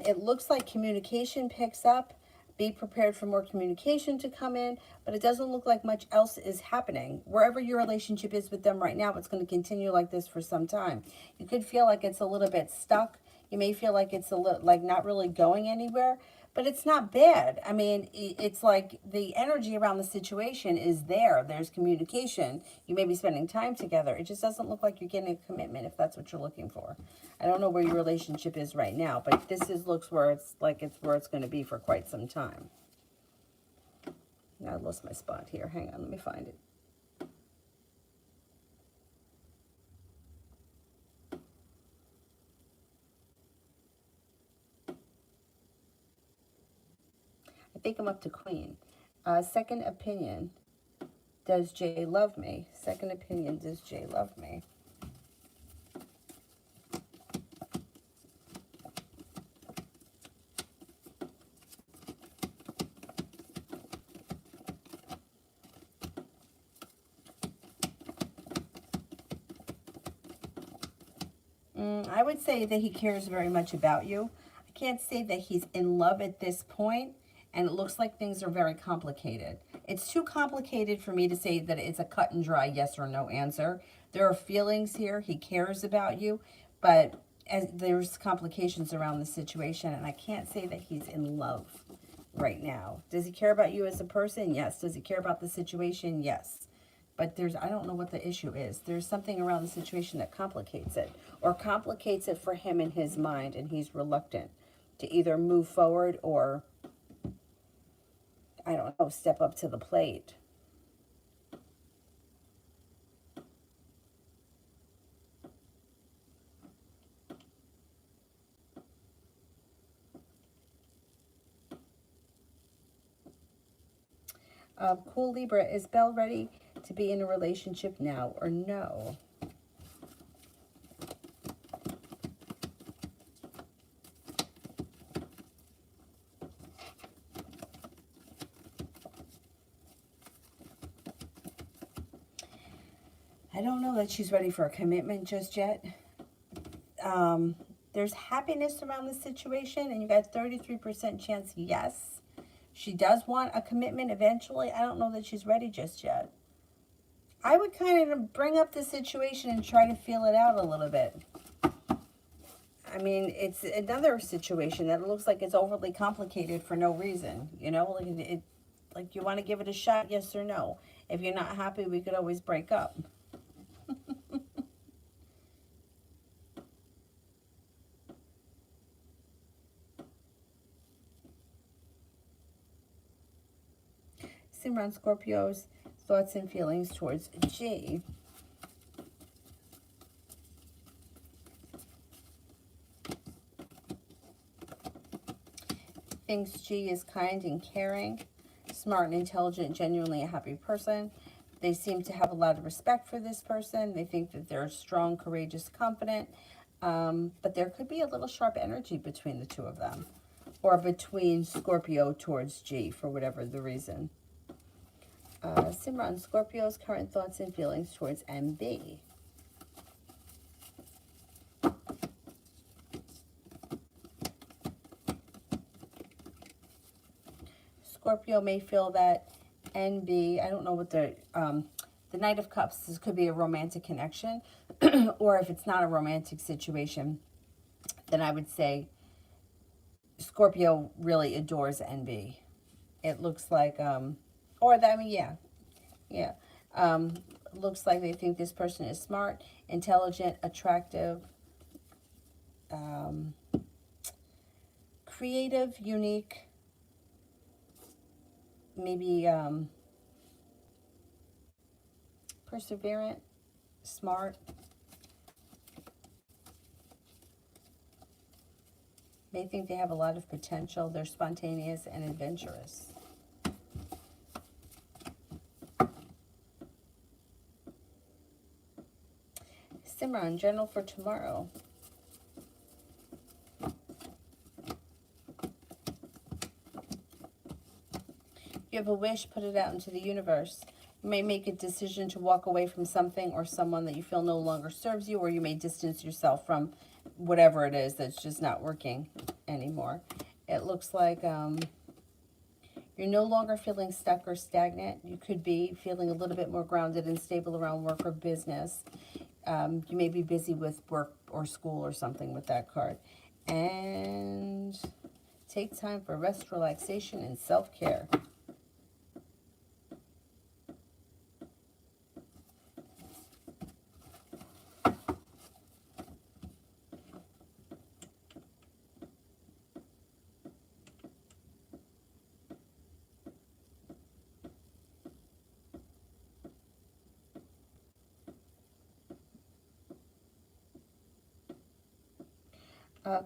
It looks like communication picks up. Be prepared for more communication to come in, but it doesn't look like much else is happening. Wherever your relationship is with them right now, it's going to continue like this for some time. You could feel like it's a little bit stuck. You may feel like it's a little like not really going anywhere, but it's not bad. I mean, it's like the energy around the situation is there. There's communication. You may be spending time together. It just doesn't look like you're getting a commitment if that's what you're looking for. I don't know where your relationship is right now, but this looks where it's like it's where it's going to be for quite some time. Now I lost my spot here. Hang on, let me find it. I think I'm up to Queen. Second opinion. Does Jay love me? Second opinion. Does Jay love me? I would say that he cares very much about you. I can't say that he's in love at this point, and it looks like things are very complicated. It's too complicated for me to say that it's a cut and dry yes or no answer. There are feelings here. He cares about you, but there's complications around the situation, and I can't say that he's in love right now. Does he care about you as a person? Yes. Does he care about the situation? Yes. But I don't know what the issue is. There's something around the situation that complicates it, or complicates it for him in his mind, and he's reluctant to either move forward or, I don't know, step up to the plate. Cool Libra, is Belle ready to be in a relationship now or no? I don't know that she's ready for a commitment just yet. There's happiness around the situation, and you got 33% chance yes. She does want a commitment eventually. I don't know that she's ready just yet. I would kind of bring up the situation and try to feel it out a little bit. I mean, it's another situation that looks like it's overly complicated for no reason. You know, like you want to give it a shot, yes or no. If you're not happy, we could always break up. Simran, Scorpio's thoughts and feelings towards G. Thinks G is kind and caring, smart and intelligent, genuinely a happy person. They seem to have a lot of respect for this person. They think that they're strong, courageous, confident. But there could be a little sharp energy between the two of them, or between Scorpio towards G for whatever the reason. Simran, Scorpio's current thoughts and feelings towards MB. Scorpio may feel that NB, I don't know what the Knight of Cups, this could be a romantic connection, or if it's not a romantic situation, then I would say Scorpio really adores NB. It looks like, or that, I mean, yeah. Looks like they think this person is smart, intelligent, attractive, creative, unique, maybe perseverant, smart. They think they have a lot of potential. They're spontaneous and adventurous. Simran, journal for tomorrow. You have a wish, put it out into the universe. You may make a decision to walk away from something or someone that you feel no longer serves you, or you may distance yourself from whatever it is that's just not working anymore. It looks like you're no longer feeling stuck or stagnant. You could be feeling a little bit more grounded and stable around work or business. You may be busy with work or school or something with that card. And take time for rest, relaxation, and self-care.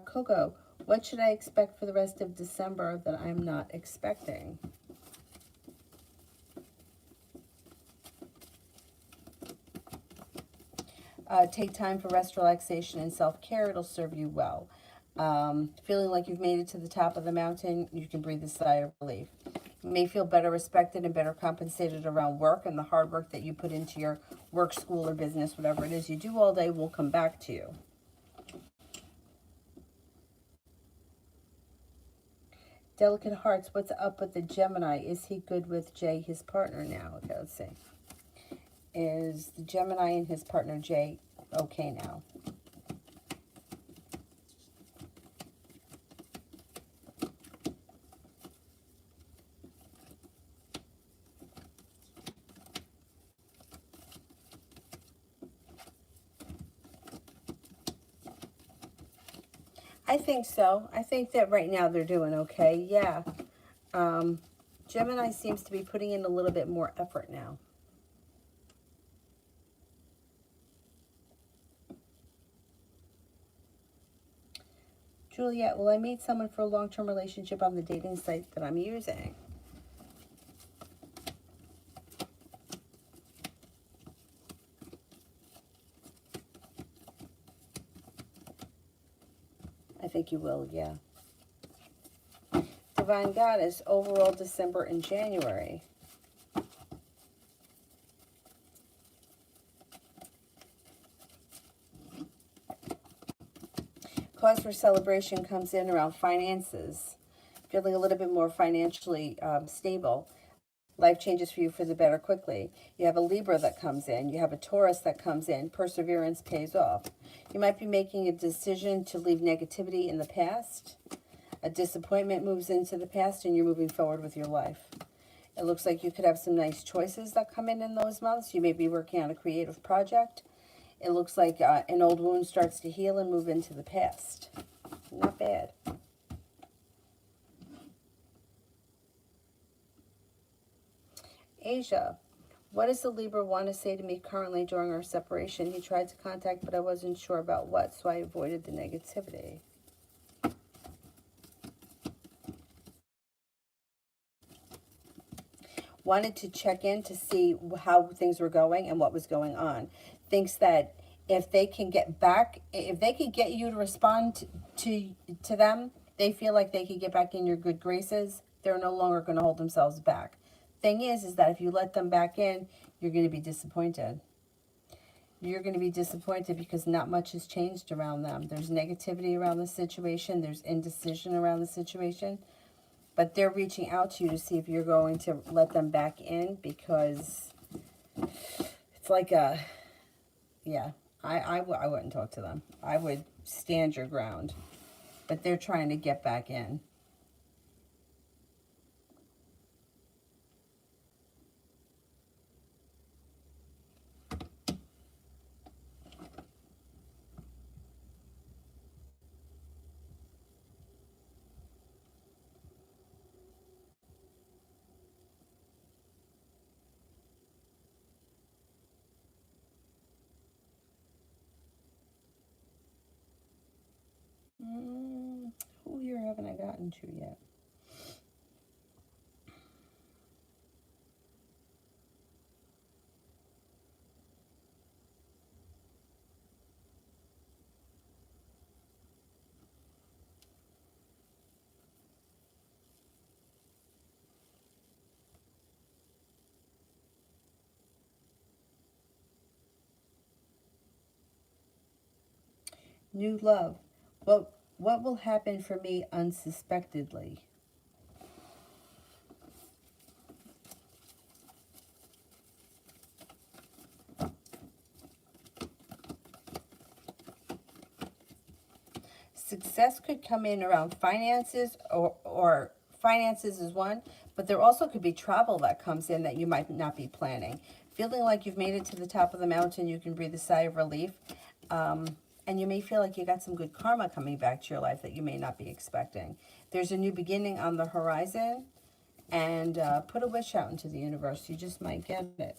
Coco, what should I expect for the rest of December that I'm not expecting? Take time for rest, relaxation, and self-care. It'll serve you well. Feeling like you've made it to the top of the mountain, you can breathe a sigh of relief. You may feel better respected and better compensated around work, and the hard work that you put into your work, school, or business, whatever it is you do all day, will come back to you. Delicate Hearts, what's up with the Gemini? Is he good with Jay, his partner, now? Okay, let's see. Is the Gemini and his partner Jay okay now? I think so. I think that right now they're doing okay. Yeah. Gemini seems to be putting in a little bit more effort now. Juliet, well, I meet someone for a long-term relationship on the dating site that I'm using. I think you will, yeah. Divine Goddess, overall December and January. Cause for celebration comes in around finances. Feeling a little bit more financially stable. Life changes for you for the better quickly. You have a Libra that comes in. You have a Taurus that comes in. Perseverance pays off. You might be making a decision to leave negativity in the past. A disappointment moves into the past and you're moving forward with your life. It looks like you could have some nice choices that come in those months. You may be working on a creative project. It looks like an old wound starts to heal and move into the past. Not bad. Asia, what does the Libra want to say to me currently during our separation? He tried to contact, but I wasn't sure about what, so I avoided the negativity. Wanted to check in to see how things were going and what was going on. Thinks that if they can get back, if they can get you to respond to them, they feel like they can get back in your good graces. They're no longer going to hold themselves back. Thing is that if you let them back in, you're going to be disappointed. You're going to be disappointed because not much has changed around them. There's negativity around the situation. There's indecision around the situation. But they're reaching out to you to see if you're going to let them back in, because it's like a, yeah, I wouldn't talk to them. I would stand your ground. But they're trying to get back in. Who here haven't I gotten to yet? New love. What will happen for me unsuspectedly? Success could come in around finances, or finances is one, but there also could be travel that comes in that you might not be planning. Feeling like you've made it to the top of the mountain, you can breathe a sigh of relief. And you may feel like you got some good karma coming back to your life that you may not be expecting. There's a new beginning on the horizon, and put a wish out into the universe. You just might get it.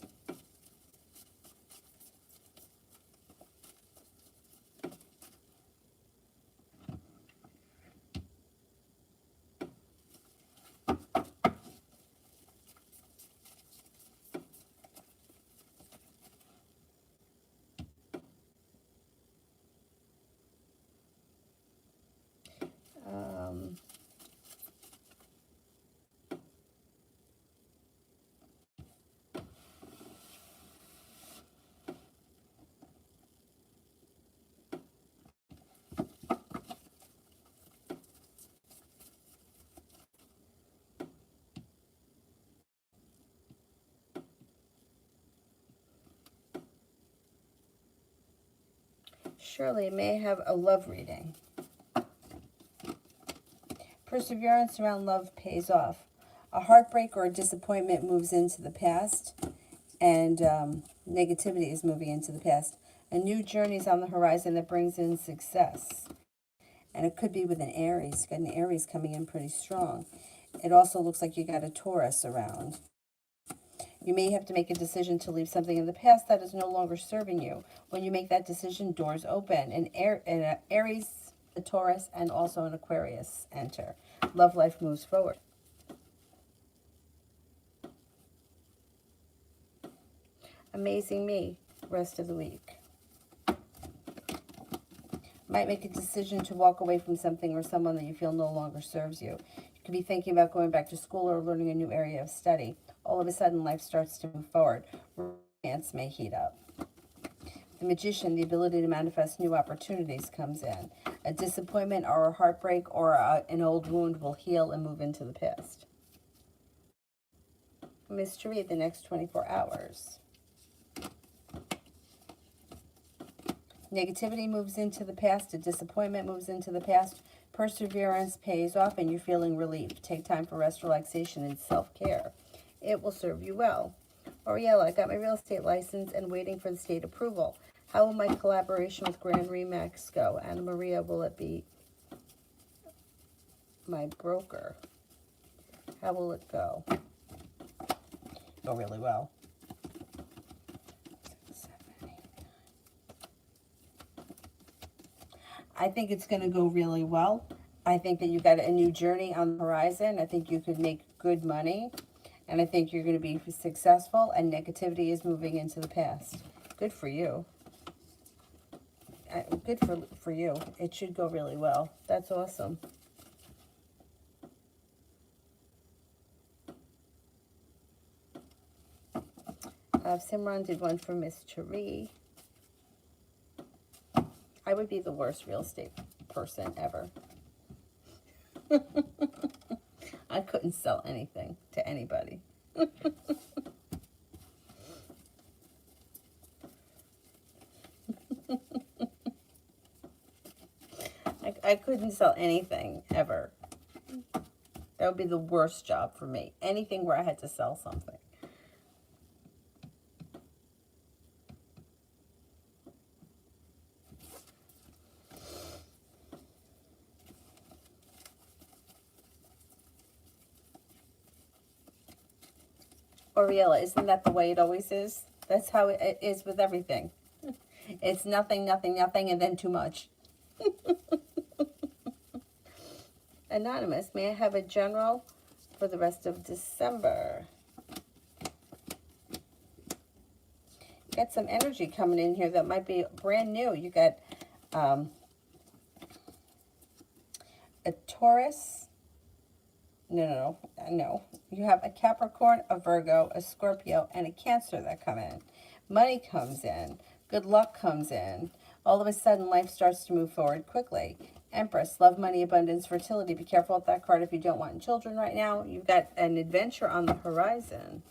Shirley may have a love reading. Perseverance around love pays off. A heartbreak or a disappointment moves into the past, and negativity is moving into the past. A new journey is on the horizon that brings in success. And it could be with an Aries. Got an Aries coming in pretty strong. It also looks like you got a Taurus around. You may have to make a decision to leave something in the past that is no longer serving you. When you make that decision, doors open. An Aries, a Taurus, and also an Aquarius enter. Love life moves forward. Amazing me, rest of the week. Might make a decision to walk away from something or someone that you feel no longer serves you. You could be thinking about going back to school or learning a new area of study. All of a sudden, life starts to move forward. Romance may heat up. The Magician, the ability to manifest new opportunities, comes in. A disappointment or a heartbreak or an old wound will heal and move into the past. mystery the next 24 hours. Negativity moves into the past. A disappointment moves into the past. Perseverance pays off and you're feeling relief. Take time for rest, relaxation, and self-care. It will serve you well. Oriella, I got my real estate license and waiting for the state approval. How will my collaboration with Grand Remax go? Anna Maria, will it be my broker? How will it go? Go really well. I think it's going to go really well. I think that you got a new journey on the horizon. I think you could make good money. And I think you're going to be successful. And negativity is moving into the past. Good for you. Good for you. It should go really well. That's awesome. Simran did one for Miss Cherie. I would be the worst real estate person ever. I couldn't sell anything to anybody. I couldn't sell anything ever. That would be the worst job for me. Anything where I had to sell something. Oriella, isn't that the way it always is? That's how it is with everything. It's nothing, nothing, nothing, and then too much. Anonymous, may I have a general for the rest of December? Got some energy coming in here that might be brand new. You got a Taurus. No. You have a Capricorn, a Virgo, a Scorpio, and a Cancer that come in. Money comes in. Good luck comes in. All of a sudden, life starts to move forward quickly. Empress, love, money, abundance, fertility. Be careful with that card if you don't want children right now. You've got an adventure on the horizon.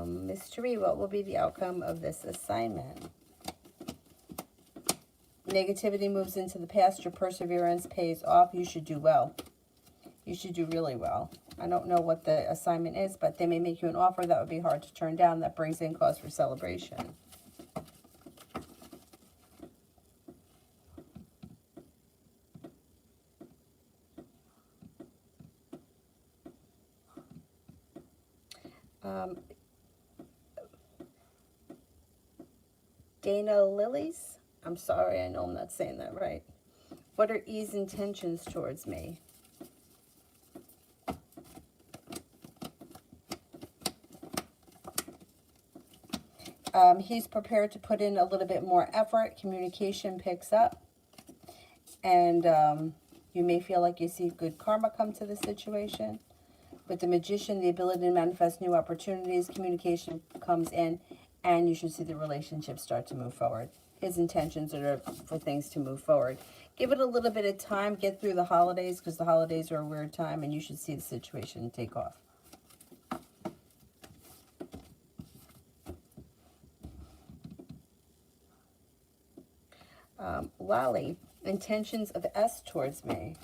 Mystery, what will be the outcome of this assignment? Negativity moves into the past. Your perseverance pays off. You should do well. You should do really well. I don't know what the assignment is, but they may make you an offer that would be hard to turn down. That brings in cause for celebration. Dana Lilies. I'm sorry, I know I'm not saying that right. What are E's intentions towards me? He's prepared to put in a little bit more effort. Communication picks up. And you may feel like you see good karma come to the situation. With the Magician, the ability to manifest new opportunities, communication comes in, and you should see the relationship start to move forward. His intentions are for things to move forward. Give it a little bit of time. Get through the holidays, because the holidays are a weird time, and you should see the situation take off. Lolly, intentions of S towards me.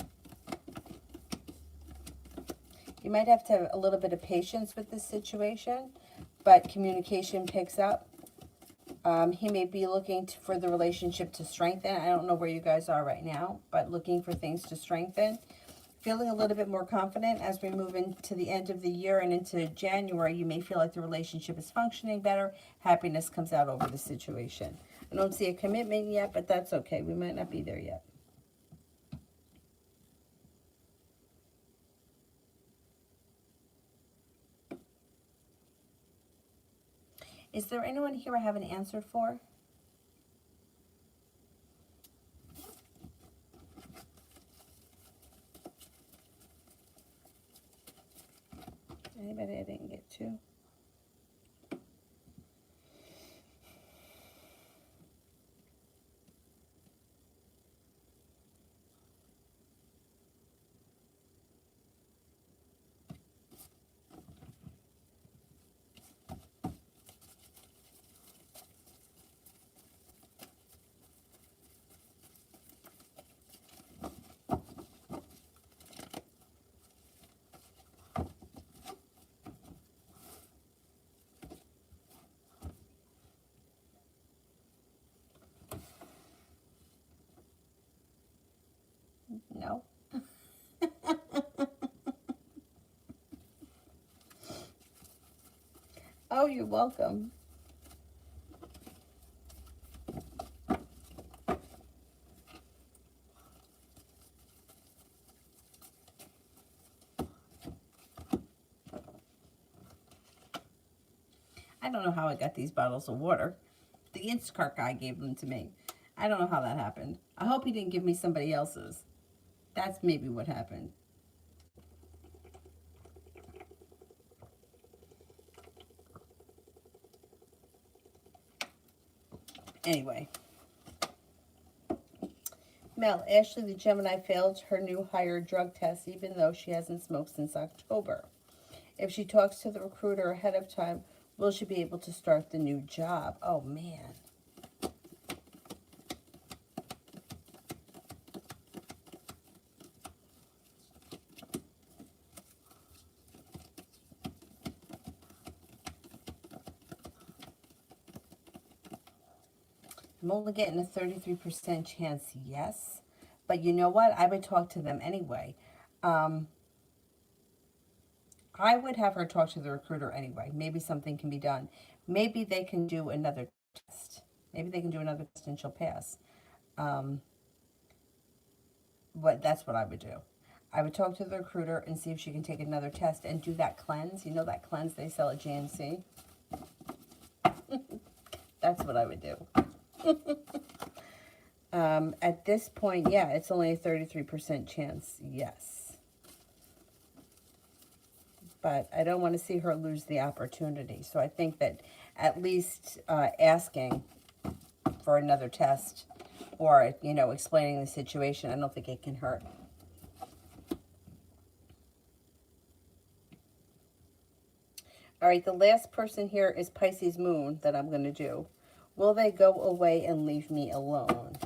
You might have to have a little bit of patience with this situation, but communication picks up. He may be looking for the relationship to strengthen. I don't know where you guys are right now, but looking for things to strengthen. Feeling a little bit more confident as we move into the end of the year and into January. You may feel like the relationship is functioning better. Happiness comes out over the situation. I don't see a commitment yet, but that's okay. We might not be there yet. Is there anyone here I have an answer for? Anybody I didn't get to? No. Oh, you're welcome. I don't know how I got these bottles of water. The Instacart guy gave them to me. I don't know how that happened. I hope he didn't give me somebody else's. That's maybe what happened. Anyway. Mel, Ashley the Gemini failed her new higher drug test even though she hasn't smoked since October. If she talks to the recruiter ahead of time, will she be able to start the new job? Oh, man. I'm only getting a 33% chance, yes. But you know what? I would talk to them anyway. I would have her talk to the recruiter anyway. Maybe something can be done. Maybe they can do another test. Maybe they can do another test and she'll pass. But that's what I would do. I would talk to the recruiter and see if she can take another test and do that cleanse. You know that cleanse they sell at GNC? That's what I would do. At this point, yeah, it's only a 33% chance, yes. But I don't want to see her lose the opportunity. So I think that at least asking for another test or, you know, explaining the situation, I don't think it can hurt. All right, the last person here is Pisces Moon that I'm going to do. Will they go away and leave me alone?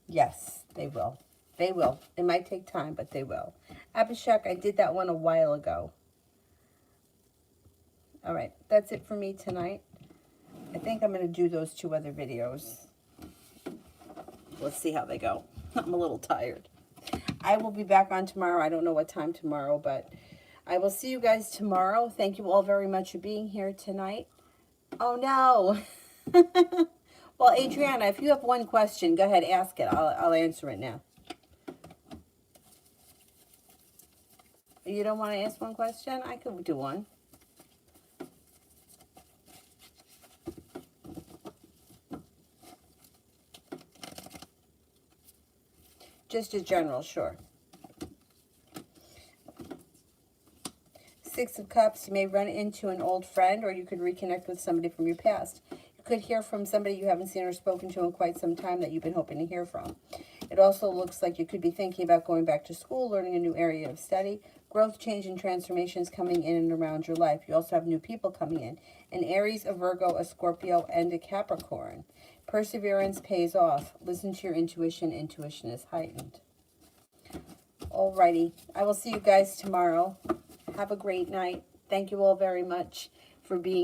Yes, they will. They will. It might take time, but they will. Abhishek, I did that one a while ago. All right, that's it for me tonight. I think I'm going to do those 2 other videos. Let's see how they go. I'm a little tired. I will be back on tomorrow. I don't know what time tomorrow, but I will see you guys tomorrow. Thank you all very much for being here tonight. Oh, no. Well, Adriana, if you have one question, go ahead, ask it. I'll answer it now. You don't want to ask one question? I could do one. Just a general, sure. 6 of Cups, you may run into an old friend or you could reconnect with somebody from your past. You could hear from somebody you haven't seen or spoken to in quite some time that you've been hoping to hear from. It also looks like you could be thinking about going back to school, learning a new area of study. Growth, change, and transformations coming in and around your life. You also have new people coming in. An Aries, a Virgo, a Scorpio, and a Capricorn. Perseverance pays off. Listen to your intuition. Intuition is heightened. Alrighty. I will see you guys tomorrow. Have a great night. Thank you all very much for being